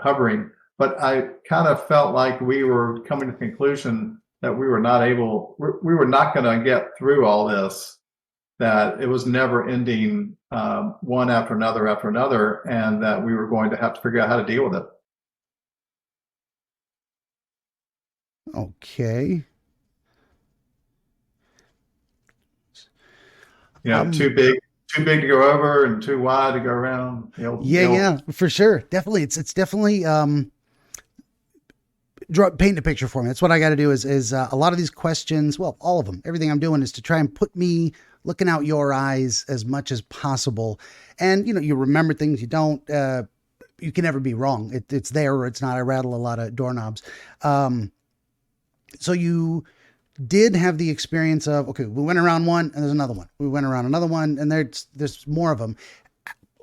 hovering. But I kind of felt like we were coming to the conclusion that we were not going to get through all this, that it was never ending, one after another, and that we were going to have to figure out how to deal with it. Okay. Too big to go over and too wide to go around. Yeah, for sure. Definitely. It's definitely, paint a picture for me. That's what I got to do is a lot of these questions. Well, all of them, everything I'm doing is to try and put me looking out your eyes as much as possible. And, you remember things you don't, you can never be wrong. It's there or it's not. I rattle a lot of doorknobs. So you did have the experience of, okay, we went around one and there's another one. We went around another one and there's more of them.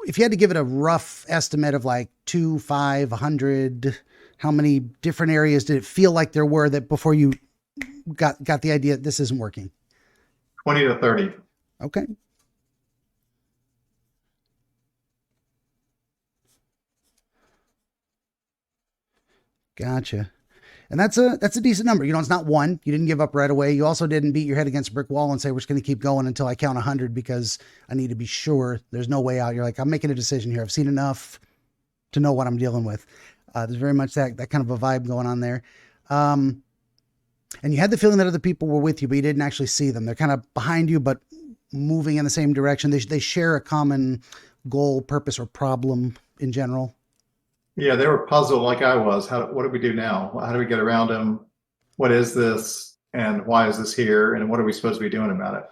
If you had to give it a rough estimate of like 2, 5, 100, how many different areas did it feel like there were that before you got the idea this isn't working? 20 to 30. Okay. Gotcha. And that's a decent number. It's not one. You didn't give up right away. You also didn't beat your head against a brick wall and say, we're just going to keep going until I count 100 because I need to be sure there's no way out. You're like, I'm making a decision here. I've seen enough to know what I'm dealing with. There's very much that kind of a vibe going on there. And you had the feeling that other people were with you, but you didn't actually see them. They're kind of behind you, but moving in the same direction. They share a common goal, purpose, or problem in general. Yeah, they were puzzled like I was. What do we do now? How do we get around them? What is this? And why is this here? And what are we supposed to be doing about it?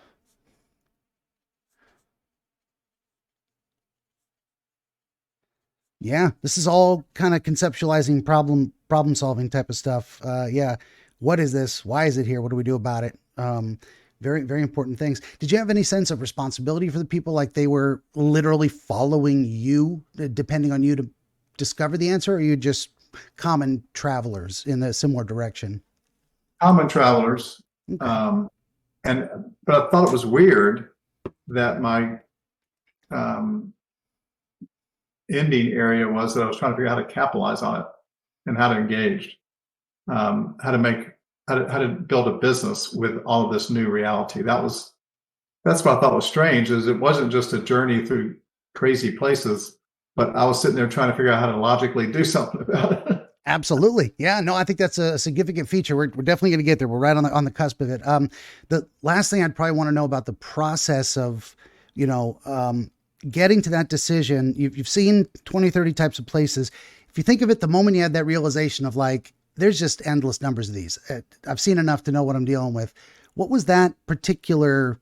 Yeah, this is all kind of conceptualizing problem solving type of stuff. Yeah, what is this? Why is it here? What do we do about it? Very, very important things. Did you have any sense of responsibility for the people? Like they were literally following you, depending on you to discover the answer, or are you just common travelers in a similar direction? Common travelers. Okay. But I thought it was weird that my ending area was that I was trying to figure out how to capitalize on it and how to engage, how to build a business with all of this new reality. That's what I thought was strange, is it wasn't just a journey through crazy places, but I was sitting there trying to figure out how to logically do something about it. Absolutely. Yeah, no, I think that's a significant feature. We're definitely going to get there. We're right on the cusp of it. The last thing I'd probably want to know about the process of, getting to that decision. You've seen 20, 30 types of places. If you think of it, the moment you had that realization of like, there's just endless numbers of these. I've seen enough to know what I'm dealing with. What was that particular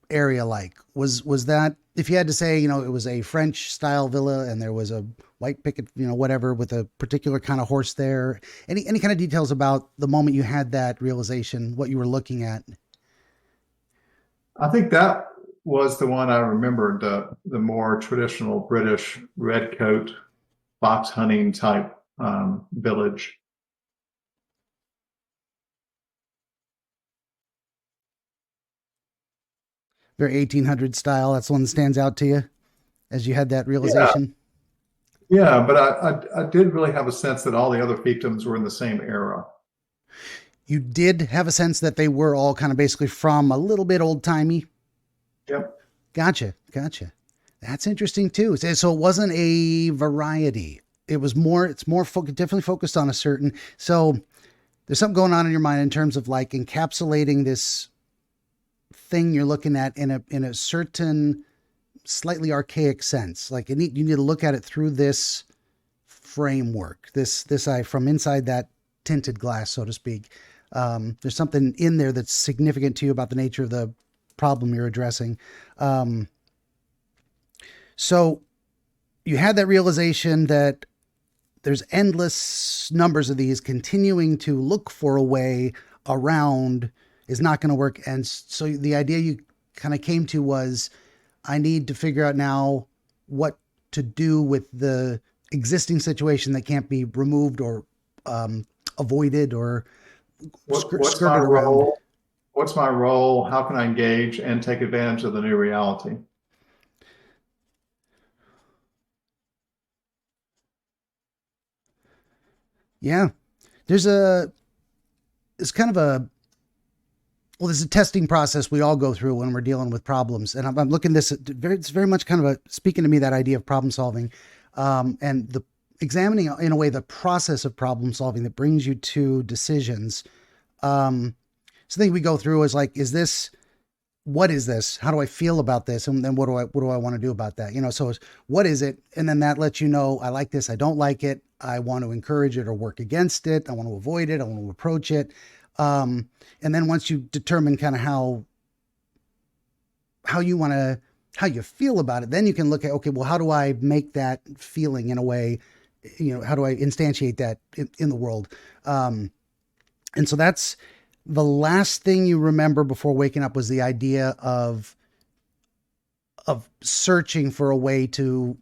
area like? Was that, if you had to say, it was a French style villa and there was a white picket, whatever, with a particular kind of horse there, any kind of details about the moment you had that realization, what you were looking at? I think that was the one I remembered, the more traditional British red coat, fox hunting type village. Very 1800 style. That's the one that stands out to you as you had that realization. Yeah, but I did really have a sense that all the other fiefdoms were in the same era. You did have a sense that they were all kind of basically from a little bit old timey. Yep. Gotcha. That's interesting too. So it wasn't a variety. It was more, definitely focused on a certain, so there's something going on in your mind in terms of like encapsulating this thing you're looking at in a certain slightly archaic sense. Like you need to look at it through this framework, this eye from inside that tinted glass, so to speak. There's something in there that's significant to you about the nature of the problem you're addressing. So you had that realization that there's endless numbers of these. Continuing to look for a way around is not going to work. And so the idea you kind of came to was, I need to figure out now what to do with the existing situation that can't be removed or avoided or What's my role? What's my role? How can I engage and take advantage of the new reality? Yeah. There's kind of there's a testing process we all go through when we're dealing with problems. And I'm looking this, it's very much kind of speaking to me, that idea of problem solving, and the examining in a way, the process of problem solving that brings you to decisions. Something we go through is like, what is this? How do I feel about this? And then what do I want to do about that? So what is it? And then that lets you know, I like this, I don't like it. I want to encourage it or work against it. I want to avoid it. I want to approach it. And then once you determine kind of how how you feel about it. Then you can look at, okay, well, how do I make that feeling in a way, how do I instantiate that in the world? And so that's the last thing you remember before waking up, was the idea of searching for a way to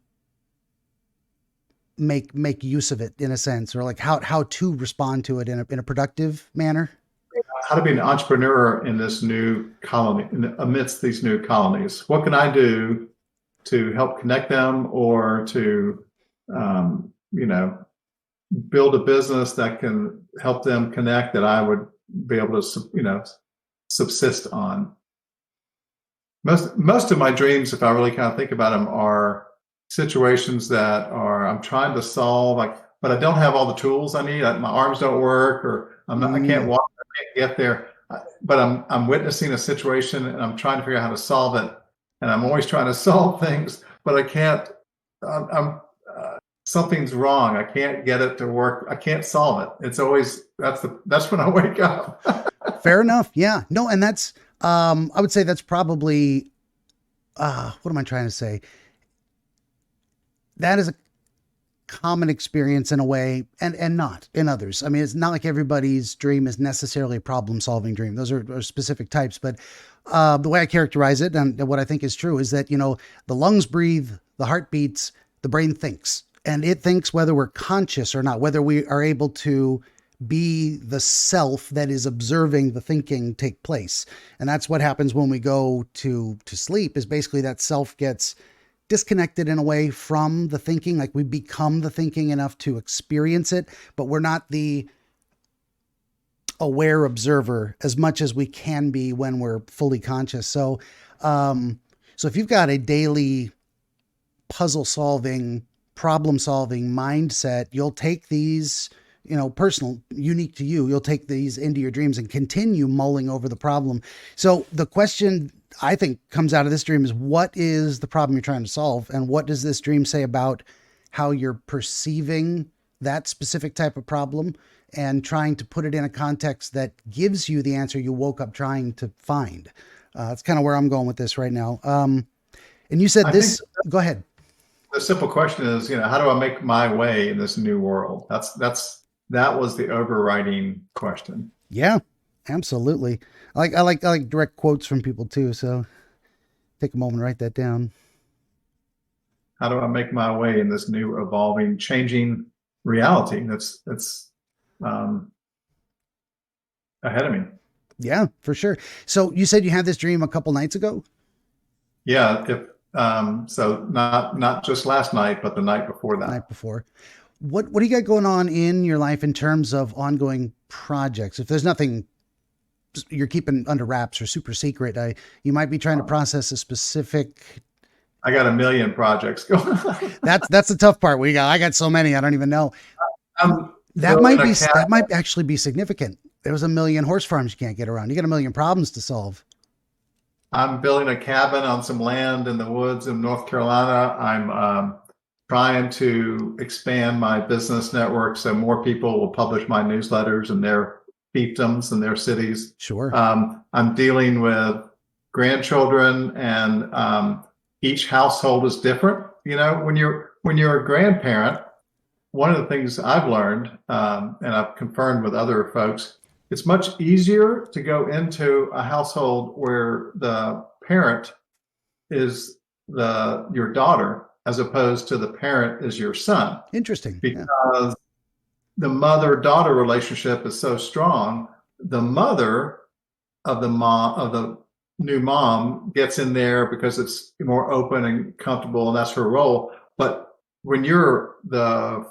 make use of it, in a sense, or like how to respond to it in a productive manner. How to be an entrepreneur in this new colony, amidst these new colonies. What can I do to help connect them, or to, build a business that can help them connect, that I would be able to, subsist on. Most of my dreams, if I really kind of think about them, are situations that I'm trying to solve, but I don't have all the tools I need. My arms don't work, or I can't walk, I can't get there. But I'm witnessing a situation, and I'm trying to figure out how to solve it. And I'm always trying to solve things, but I can't. Something's wrong. I can't get it to work. I can't solve it. It's always that's when I wake up. Fair enough. Yeah. No, and that's I would say that's probably what am I trying to say? That is a common experience in a way, and not in others. I mean, it's not like everybody's dream is necessarily a problem-solving dream. Those are specific types, but the way I characterize it, and what I think is true, is that, the lungs breathe, the heart beats, the brain thinks, and it thinks whether we're conscious or not, whether we are able to be the self that is observing the thinking take place. And that's what happens when we go to sleep, is basically that self gets disconnected in a way from the thinking. Like, we become the thinking enough to experience it, but we're not the aware observer as much as we can be when we're fully conscious. So if you've got a daily puzzle solving, problem solving mindset, you'll take these, personal, unique to you, you'll take these into your dreams and continue mulling over the problem. So the question I think comes out of this dream is, what is the problem you're trying to solve? And what does this dream say about how you're perceiving that specific type of problem, and trying to put it in a context that gives you the answer you woke up trying to find? That's kind of where I'm going with this right now. And you said go ahead. The simple question is, how do I make my way in this new world? That was the overriding question. Yeah, absolutely. I like direct quotes from people too. So take a moment to write that down. How do I make my way in this new, evolving, changing reality that's ahead of me? Yeah, for sure. So you said you had this dream a couple nights ago? Yeah. So not just last night, but the night before that. The night before. What do you got going on in your life in terms of ongoing projects? If there's nothing you're keeping under wraps or super secret, you might be trying to process a specific. I got a million projects going on. That's the tough part. I got so many, I don't even know. That might actually be significant. There's a million horse farms you can't get around. You got a million problems to solve. I'm building a cabin on some land in the woods in North Carolina. I'm trying to expand my business network so more people will publish my newsletters in their fiefdoms and their cities. Sure. I'm dealing with grandchildren, and each household is different. When you're a grandparent, one of the things I've learned, and I've confirmed with other folks, it's much easier to go into a household where the parent is your daughter, as opposed to the parent is your son. Interesting. Because the mother-daughter relationship is so strong. The mother of the new mom gets in there because it's more open and comfortable, and that's her role. But when you're the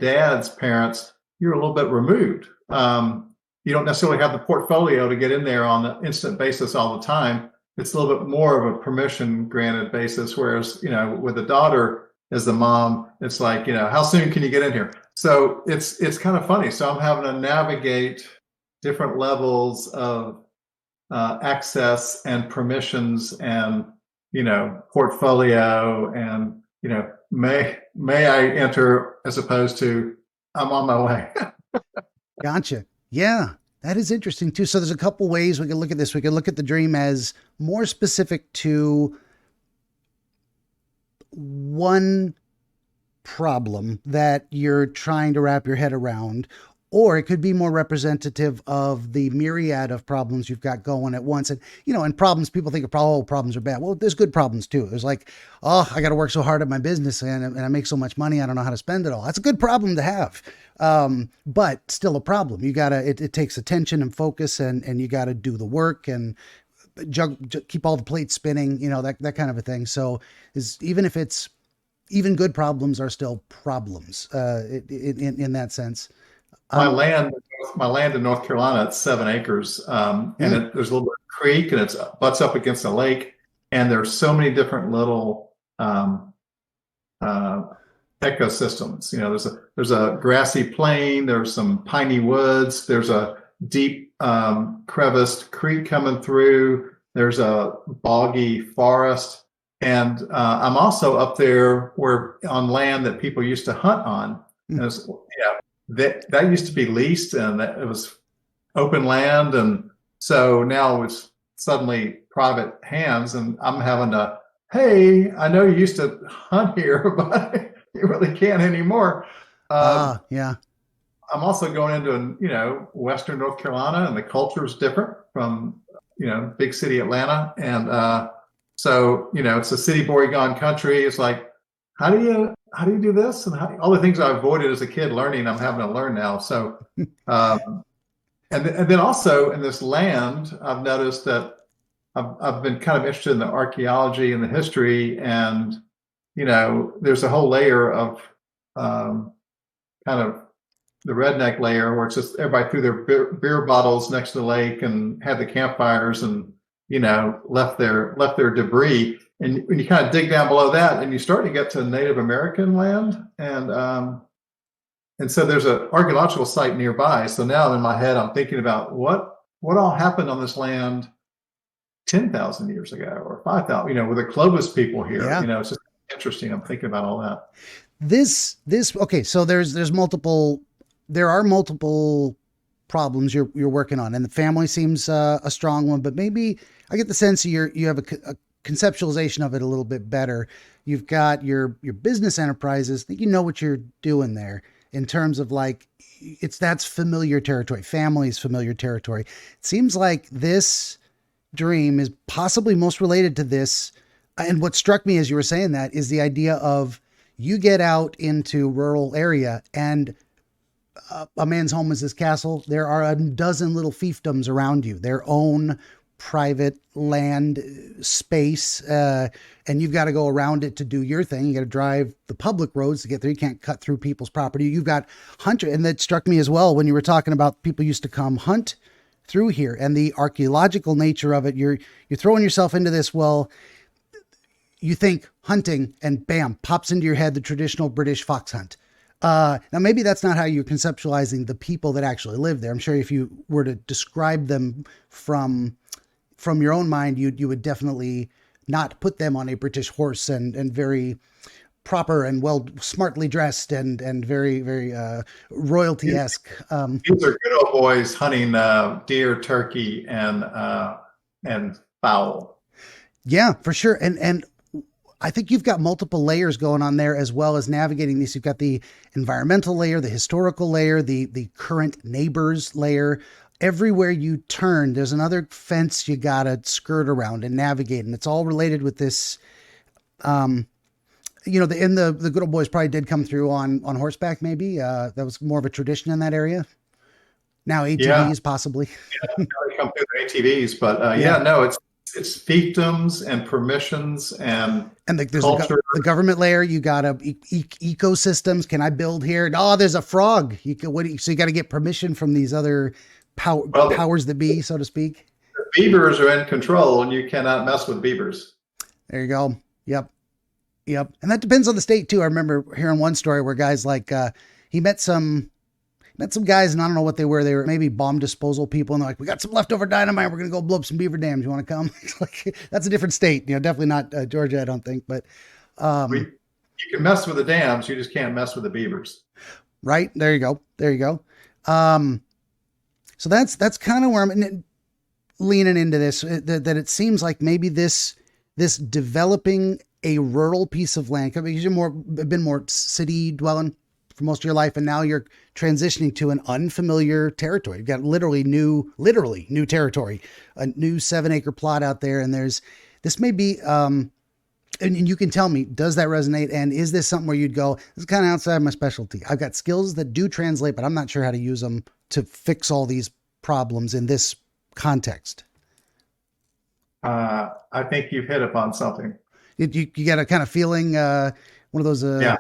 dad's parents, you're a little bit removed. You don't necessarily have the portfolio to get in there on an instant basis all the time. It's a little bit more of a permission granted basis. Whereas, with the daughter as the mom, it's like, how soon can you get in here? So it's kind of funny. So I'm having to navigate different levels of access and permissions and, portfolio and, may I enter, as opposed to I'm on my way. Gotcha. Yeah. That is interesting too. So there's a couple ways we can look at this. We can look at the dream as more specific to one problem that you're trying to wrap your head around, or it could be more representative of the myriad of problems you've got going at once. And, and problems, people think of problems are bad. Well, there's good problems too. There's like, oh, I got to work so hard at my business and I make so much money. I don't know how to spend it all. That's a good problem to have. But still a problem. You gotta, it takes attention and focus and you got to do the work and keep all the plates spinning, that kind of a thing. So even good problems are still problems, in that sense. My land in North Carolina, it's 7 acres. There's a little creek and it's butts up against a lake. And there's so many different little, ecosystems. There's a grassy plain, there's some piney woods, there's a deep, creviced creek coming through. There's a boggy forest. And, I'm also up there on land that people used to hunt on. That used to be leased and it was open land. And so now it's suddenly private hands and I'm having to, hey, I know you used to hunt here, but you really can't anymore. Yeah. I'm also going into, Western North Carolina and the culture is different from, big city Atlanta. And, so, it's a city boy gone country. It's like, how do you do this? And all the things I avoided as a kid learning, I'm having to learn now. So, and then also in this land, I've noticed that I've been kind of interested in the archaeology and the history, and there's a whole layer of kind of the redneck layer where it's just everybody threw their beer bottles next to the lake and had the campfires and left their debris. And when you kind of dig down below that, and you start to get to Native American land, and so there's an archaeological site nearby. So now in my head, I'm thinking about what all happened on this land 10,000 years ago or 5,000. With the Clovis people here. Yeah. It's just interesting. I'm thinking about all that. Okay. So there are multiple problems you're working on, and the family seems a strong one, but maybe I get the sense you have a conceptualization of it a little bit better. You've got your business enterprises. I think you know what you're doing there in terms of like, that's familiar territory. Family is familiar territory. It seems like this dream is possibly most related to this. And what struck me as you were saying that is the idea of you get out into rural area and a man's home is his castle. There are a dozen little fiefdoms around you, their own private land space. And you've got to go around it to do your thing. You got to drive the public roads to get there. You can't cut through people's property. You've got hunter. And that struck me as well when you were talking about people used to come hunt through here and the archaeological nature of it. You're throwing yourself into this. Well, you think hunting and bam, pops into your head the traditional British fox hunt. Now, maybe that's not how you're conceptualizing the people that actually live there. I'm sure if you were to describe them from your own mind, you would definitely not put them on a British horse and very proper and smartly dressed and very, very royalty-esque. These are good old boys hunting deer, turkey, and fowl. Yeah, for sure. And I think you've got multiple layers going on there as well as navigating these. You've got the environmental layer, the historical layer, the current neighbors layer. Everywhere you turn, there's another fence you got to skirt around and navigate. And it's all related with this. The good old boys probably did come through on horseback. Maybe that was more of a tradition in that area. Now ATVs possibly. Yeah, they come through ATVs, but it's fiefdoms and permissions and there's culture. The government layer. You got ecosystems. Can I build here? Oh, there's a frog. So you got to get permission from these other powers that be, so to speak. The beavers are in control, and you cannot mess with beavers. There you go. Yep. And that depends on the state too. I remember hearing one story where guys like he met some guys, and I don't know what they were. They were maybe bomb disposal people, and they're like, "We got some leftover dynamite. We're gonna go blow up some beaver dams. You want to come?" Like, that's a different state. Definitely not Georgia, I don't think. But you can mess with the dams. You just can't mess with the beavers. Right. There you go. So that's kind of where I'm leaning into this, that it seems like maybe this developing a rural piece of land, because you've been more city dwelling for most of your life, and now you're transitioning to an unfamiliar territory. You've got literally new territory, a new 7-acre plot out there, and this may be, and you can tell me, does that resonate? And is this something where you'd go, this is kind of outside my specialty. I've got skills that do translate, but I'm not sure how to use them to fix all these problems in this context. I think you've hit upon something. You got a kind of feeling, one of those, Yeah.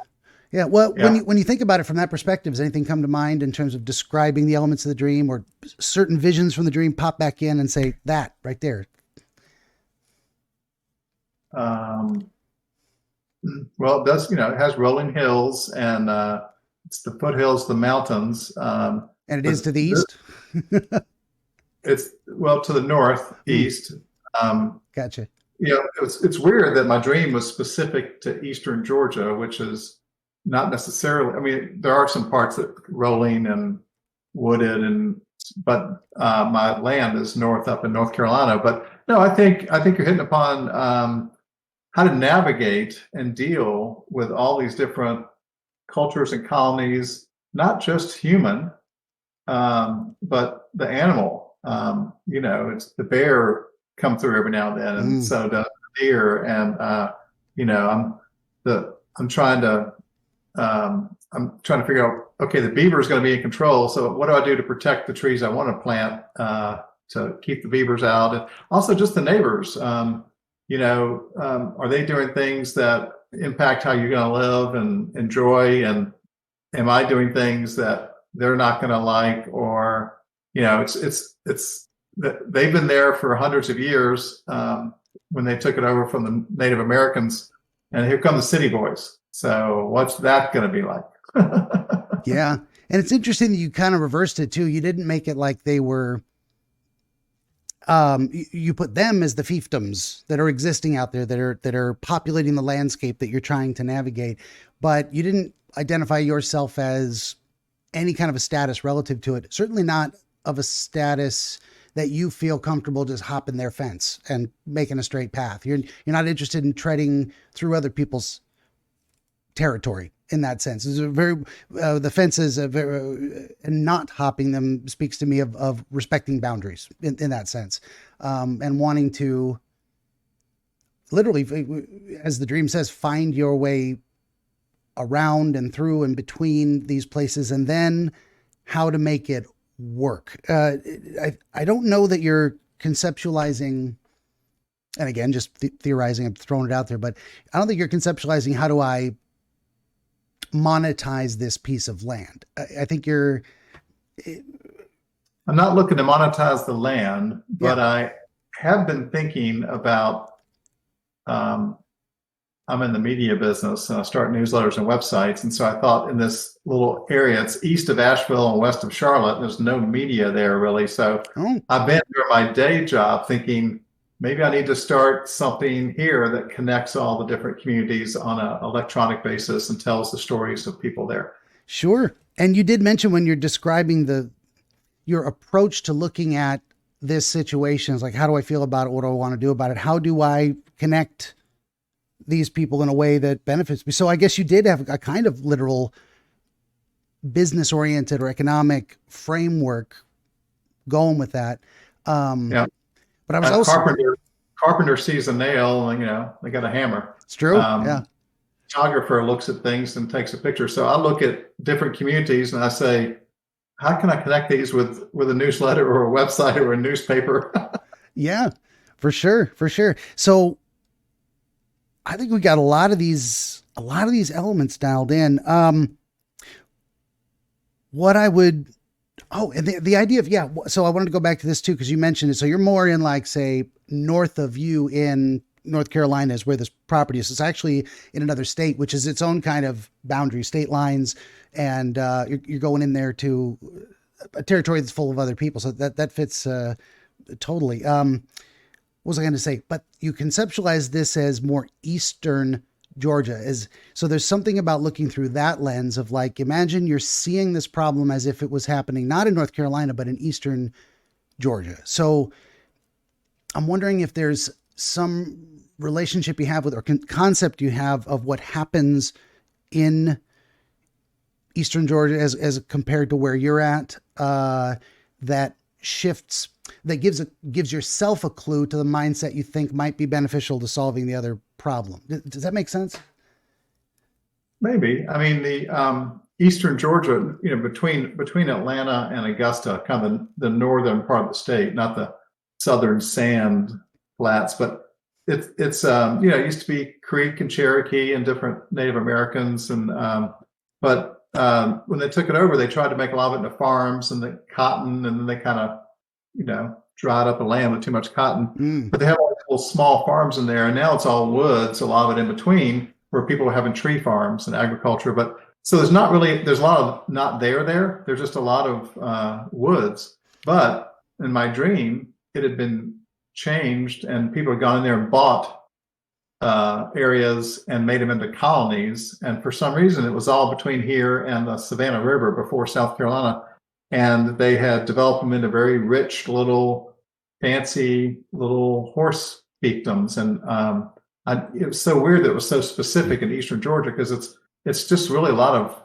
yeah. Well, Yeah. when you think about it from that perspective, does anything come to mind in terms of describing the elements of the dream, or certain visions from the dream pop back in and say that right there? Well, it does, it has rolling hills, and it's the foothills, the mountains. And it is to the east. It's to the northeast. Gotcha. It's weird that my dream was specific to eastern Georgia, which is not necessarily. I mean, there are some parts that rolling and wooded, but my land is north up in North Carolina. But no, I think you're hitting upon how to navigate and deal with all these different cultures and colonies, not just human, but the animal. It's the bear come through every now and then, and so does the deer. And I'm trying to figure out, okay, the beaver is going to be in control. So what do I do to protect the trees I want to plant to keep the beavers out, and also just the neighbors? Are they doing things that impact how you're going to live and enjoy? And am I doing things that they're not going to like? Or, they've been there for hundreds of years when they took it over from the Native Americans, and here come the city boys. So what's that going to be like? Yeah. And it's interesting that you kind of reversed it too. You didn't make it like they were, you put them as the fiefdoms that are existing out there, that are populating the landscape that you're trying to navigate, but you didn't identify yourself as any kind of a status relative to it. Certainly not of a status that you feel comfortable just hopping their fence and making a straight path. You're not interested in treading through other people's territory in that sense. It's a very, the fences and not hopping them speaks to me of respecting boundaries in that sense. And wanting to literally, as the dream says, find your way around and through and between these places, and then how to make it work. I don't know that you're conceptualizing, and again, just theorizing, I'm throwing it out there, but I don't think you're conceptualizing, how do I monetize this piece of land? I think I'm not looking to monetize the land, but yeah. I have been thinking about, I'm in the media business, and I start newsletters and websites. And so I thought, in this little area, it's east of Asheville and west of Charlotte, there's no media there really. So I've been doing my day job thinking, maybe I need to start something here that connects all the different communities on an electronic basis and tells the stories of people there. Sure. And you did mention, when you're describing your approach to looking at this situation, is like, how do I feel about it? What do I want to do about it? How do I connect these people in a way that benefits me? So I guess you did have a kind of literal business oriented or economic framework going with that. Yeah. But I was also carpenter sees a nail, and they got a hammer. It's true. Yeah. Photographer looks at things and takes a picture. So I look at different communities and I say, how can I connect these with a newsletter or a website or a newspaper? Yeah, for sure. For sure. So I think we got a lot of these elements dialed in. And the idea of, so I wanted to go back to this too, because you mentioned it. So you're more in, like, say, north of you in North Carolina is where this property is. It's actually in another state, which is its own kind of boundary, state lines. And you're going in there to a territory that's full of other people. So that fits totally. What was I going to say? But you conceptualize this as more Eastern Georgia is, so there's something about looking through that lens of like, imagine you're seeing this problem as if it was happening not in North Carolina, but in Eastern Georgia. So I'm wondering if there's some relationship you have with, or concept you have of what happens in Eastern Georgia as compared to where you're at, that shifts, that gives yourself a clue to the mindset you think might be beneficial to solving the other problem. Does that make sense? Maybe. I mean, the Eastern Georgia, between Atlanta and Augusta, kind of the northern part of the state, not the southern sand flats, but it's it used to be Creek and Cherokee and different Native Americans, and but when they took it over, they tried to make a lot of it into farms and the cotton, and then they kind of dried up the land with too much cotton. But they have all these little small farms in there, and now it's all woods, a lot of it in between, where people are having tree farms and agriculture. But so there's a lot of not there. There's just a lot of woods. But in my dream, it had been changed, and people had gone in there and bought areas and made them into colonies. And for some reason, it was all between here and the Savannah River before South Carolina. And they had developed them into very rich little fancy little horse fiefdoms. And it was so weird that it was so specific in Eastern Georgia, because it's just really a lot of,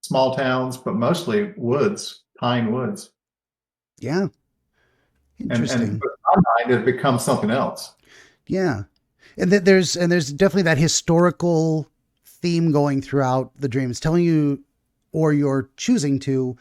small towns, but mostly woods, pine woods. Yeah. Interesting. And in my mind, it becomes something else. Yeah. And there's definitely that historical theme going throughout the dreams, telling you, or you're choosing to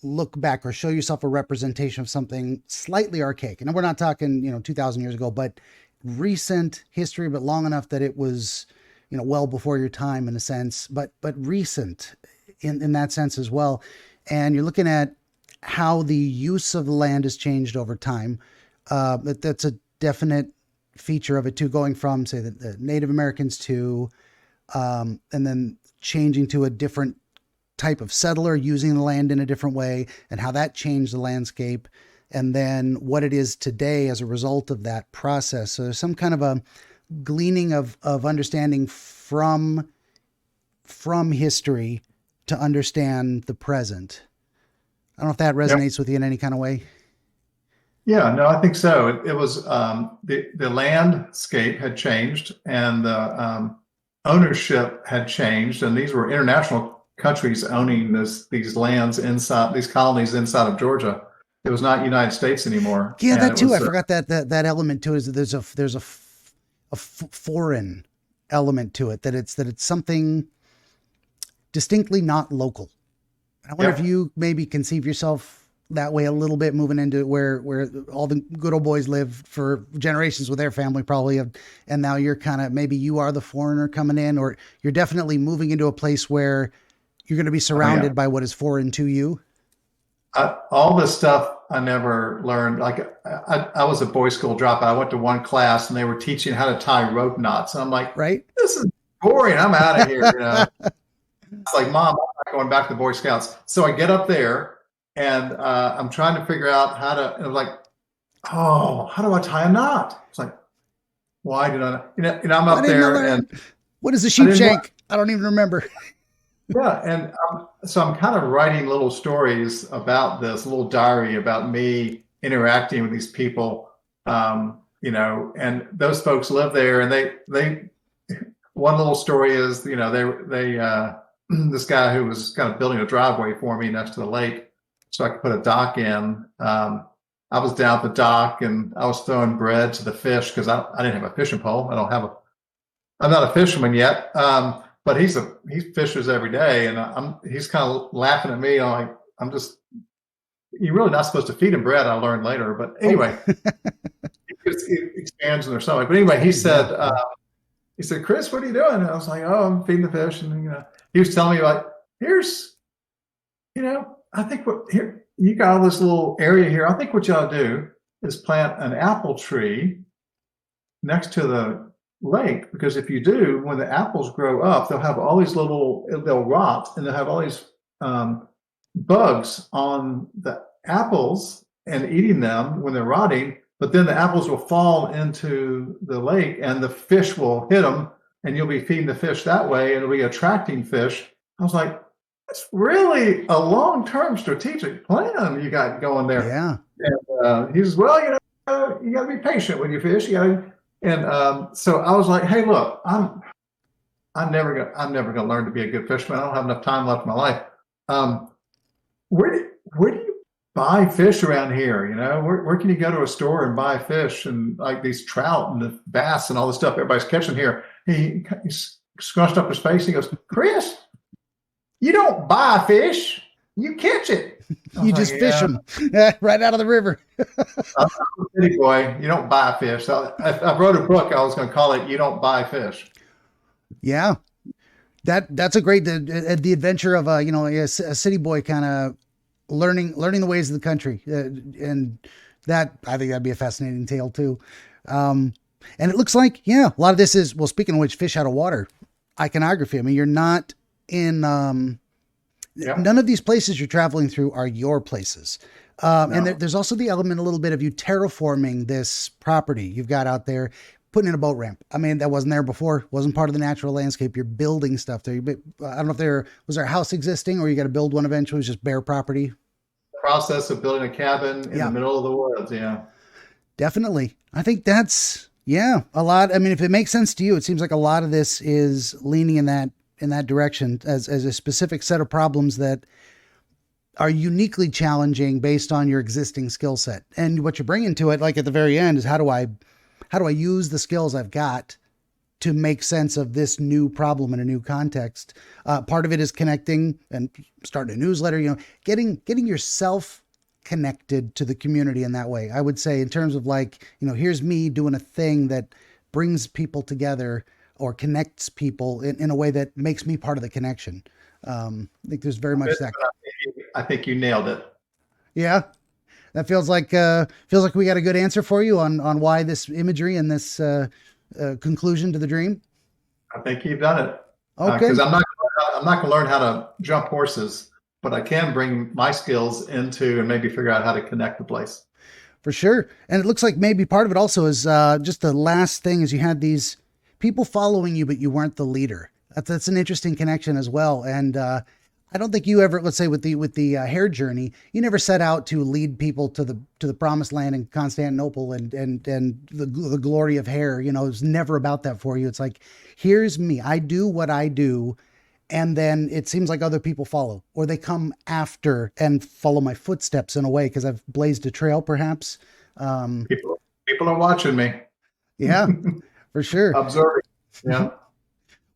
look back or show yourself a representation of something slightly archaic. And we're not talking, 2,000 years ago, but recent history, but long enough that it was, well before your time in a sense, but recent in that sense as well. And you're looking at how the use of the land has changed over time. That's a definite feature of it too, going from, say, the Native Americans to, and then changing to a different type of settler, using the land in a different way, and how that changed the landscape, and then what it is today as a result of that process. So there's some kind of a gleaning of understanding from history to understand the present. I don't know if that resonates with you in any kind of way. Yeah, no, I think so. It was the landscape had changed, and the ownership had changed, and these were international countries owning these lands inside these colonies inside of Georgia. It was not United States anymore. Yeah, that too. I forgot that element to it, is that there's a foreign element to it, that it's something distinctly not local. I wonder if you maybe conceive yourself that way a little bit, moving into where all the good old boys lived for generations with their family probably, and now you're kind of, maybe you are the foreigner coming in, or you're definitely moving into a place where you're going to be surrounded by what is foreign to you. All this stuff I never learned. Like I was a boys' school dropout. I went to one class and they were teaching how to tie rope knots. And I'm like, right, this is boring. I'm out of here. It's like, Mom, I'm not going back to the Boy Scouts. So I get up there and I'm trying to figure out how to, and I'm like, oh, how do I tie a knot? It's like, why did I, I'm up there and what is a sheep shank? I don't even remember. Yeah. And so I'm kind of writing little stories about this, little diary about me interacting with these people, and those folks live there, and they one little story is, they this guy who was kind of building a driveway for me next to the lake so I could put a dock in. I was down at the dock and I was throwing bread to the fish because I didn't have a fishing pole. I'm not a fisherman yet. But he fishes every day, and he's kind of laughing at me. You're really not supposed to feed him bread. I learned later, but anyway, it expands in their stomach. But anyway, he said, Chris, what are you doing? And I was like, oh, I'm feeding the fish. And, he was telling me, like, I think here, you got all this little area here. I think what you ought to do is plant an apple tree next to the lake, because if you do, when the apples grow up, they'll have all these they'll rot, and they'll have all these bugs on the apples and eating them when they're rotting. But then the apples will fall into the lake and the fish will hit them and you'll be feeding the fish that way, and it'll be attracting fish. I was like, that's really a long-term strategic plan you got going there. Yeah. And he says, well, you got to be patient with your fish. So I was like, hey, look, I'm never gonna learn to be a good fisherman. I don't have enough time left in my life. Where do you buy fish around here? Where can you go to a store and buy fish and like these trout and the bass and all the stuff everybody's catching here? He scrunched up his face. He goes, Chris, you don't buy fish, you catch it. You just fish them right out of the river. I'm a city boy. You don't buy fish. So I wrote a book. I was going to call it "You Don't Buy Fish." Yeah, that's a great the adventure of a city boy kind of learning the ways of the country, and that I think that'd be a fascinating tale too. And it looks like a lot of this is, well, speaking of which, fish out of water iconography. I mean, you're not in none of these places you're traveling through are your places. No. And there's also the element a little bit of you terraforming this property you've got out there, putting in a boat ramp. I mean, that wasn't there before, wasn't part of the natural landscape. You're building stuff there. I don't know if was there a house existing or you got to build one eventually. It was just bare property. The process of building a cabin in the middle of the woods. Yeah, definitely. I think that's, a lot. I mean, if it makes sense to you, it seems like a lot of this is leaning in that direction as a specific set of problems that are uniquely challenging based on your existing skill set. And what you're bringing to it, like at the very end, is how do I use the skills I've got to make sense of this new problem in a new context? Part of it is connecting and starting a newsletter, getting yourself connected to the community in that way. I would say in terms of like, here's me doing a thing that brings people together or connects people in a way that makes me part of the connection. I think there's very much that. I think you nailed it. Yeah. That feels like we got a good answer for you on why this imagery and this conclusion to the dream. I think you've done it. Okay. Because I'm not going to learn how to jump horses, but I can bring my skills into and maybe figure out how to connect the place. For sure. And it looks like maybe part of it also is just the last thing is you had these people following you, but you weren't the leader. That's an interesting connection as well. And I don't think you ever, let's say with the hair journey, you never set out to lead people to the promised land in Constantinople and the glory of hair. It was never about that for you. It's like, here's me. I do what I do. And then it seems like other people follow, or they come after and follow my footsteps in a way because I've blazed a trail, perhaps. People are watching me. Yeah, for sure. Observing. Yeah.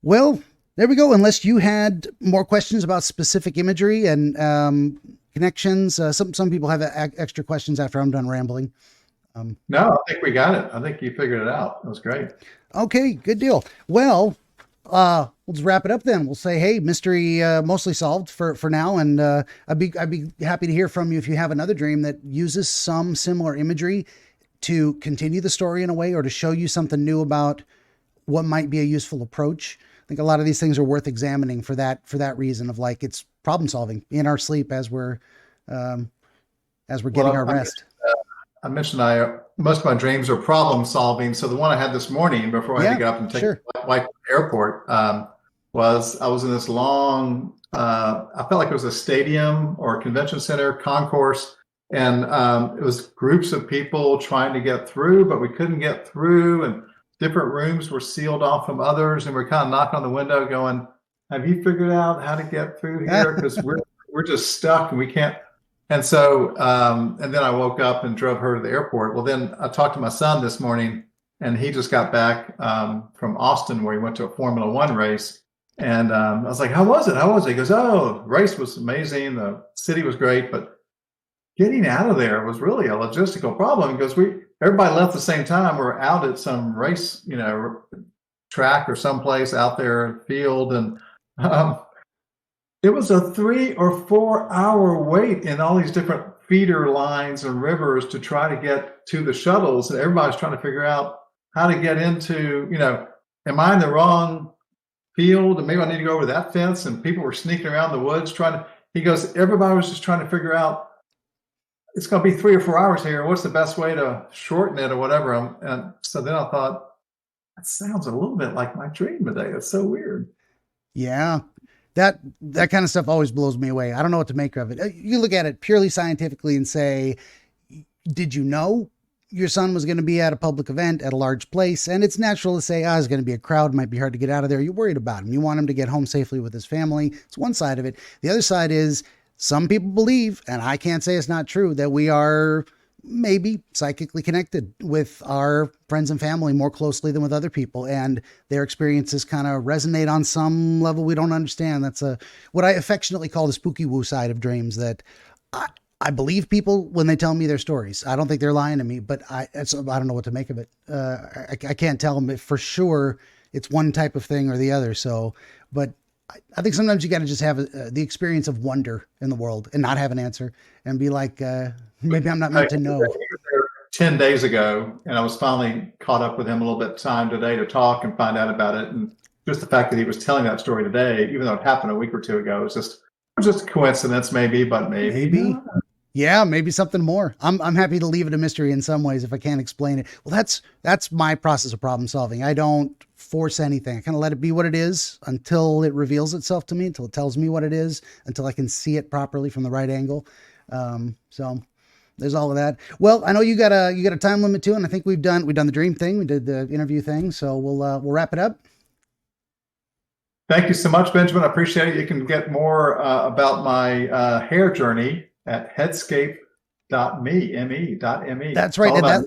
Well, there we go. Unless you had more questions about specific imagery and connections, some people have extra questions after I'm done rambling. No, I think we got it. I think you figured it out. It was great. Okay, good deal. Well, we'll just wrap it up then. We'll say, hey, mystery mostly solved for now, and I'd be happy to hear from you if you have another dream that uses some similar imagery to continue the story in a way or to show you something new about what might be a useful approach. I think a lot of these things are worth examining for that reason of like it's problem solving in our sleep as we're getting our rest. I mentioned most of my dreams are problem solving. So the one I had this morning before I had to get up and take my wife to the airport was I was in this long, I felt like it was a stadium or a convention center concourse. And it was groups of people trying to get through, but we couldn't get through. And different rooms were sealed off from others. And we're kind of knocking on the window going, have you figured out how to get through here? Because we're just stuck and we can't. And so, and then I woke up and drove her to the airport. Well, then I talked to my son this morning and he just got back from Austin where he went to a Formula One race. And I was like, how was it? How was it? He goes, oh, the race was amazing. The city was great, but getting out of there was really a logistical problem because everybody left at the same time. We're out at some race, track or someplace out there field. And it was a 3 or 4 hour wait in all these different feeder lines and rivers to try to get to the shuttles. And everybody's trying to figure out how to get into, am I in the wrong field? And maybe I need to go over that fence. And people were sneaking around the woods he goes, everybody was just trying to figure out, it's going to be 3 or 4 hours here. What's the best way to shorten it or whatever? And so then I thought, that sounds a little bit like my dream today. It's so weird. Yeah. That kind of stuff always blows me away. I don't know what to make of it. You look at it purely scientifically and say, did you know your son was going to be at a public event at a large place? And it's natural to say, there's going to be a crowd, might be hard to get out of there. You're worried about him. You want him to get home safely with his family. It's one side of it. The other side is some people believe, and I can't say it's not true, that we are maybe psychically connected with our friends and family more closely than with other people. And their experiences kind of resonate on some level we don't understand. That's what I affectionately call the spooky woo side of dreams, that I believe people when they tell me their stories. I don't think they're lying to me, but I don't know what to make of it. I can't tell them if for sure it's one type of thing or the other. So, but I think sometimes you got to just have the experience of wonder in the world and not have an answer and be like, maybe I'm not meant to know. 10 days ago, and I was finally caught up with him a little bit of time today to talk and find out about it. And just the fact that he was telling that story today, even though it happened a week or two ago, it was just a coincidence, maybe, but maybe. Not. Yeah, maybe something more. I'm happy to leave it a mystery in some ways if I can't explain it. Well, that's my process of problem solving. I don't force anything. I kind of let it be what it is until it reveals itself to me, until it tells me what it is, until I can see it properly from the right angle. So there's all of that. Well, I know you got a time limit too, and I think we've done the dream thing. We did the interview thing, so we'll wrap it up. Thank you so much, Benjamin. I appreciate it. You can get more about my hair journey at headscape.me. That's right. And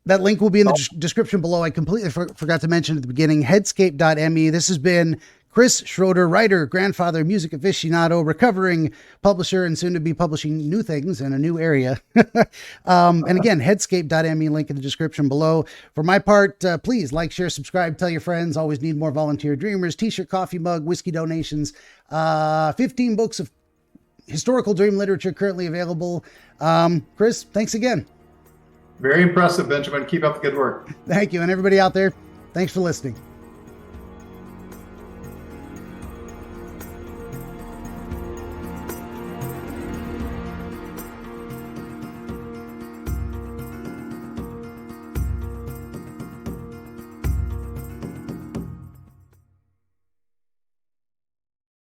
that link will be in the description below. I completely forgot to mention at the beginning, headscape.me. This has been Chris Schroder, writer, grandfather, music aficionado, recovering publisher, and soon to be publishing new things in a new area. And again, headscape.me, link in the description below. For my part, please like, share, subscribe, tell your friends. Always need more volunteer dreamers. T-shirt, coffee mug, whiskey donations, 15 books of historical dream literature currently available. Chris, thanks again. Very impressive, Benjamin. Keep up the good work. Thank you. And everybody out there, thanks for listening.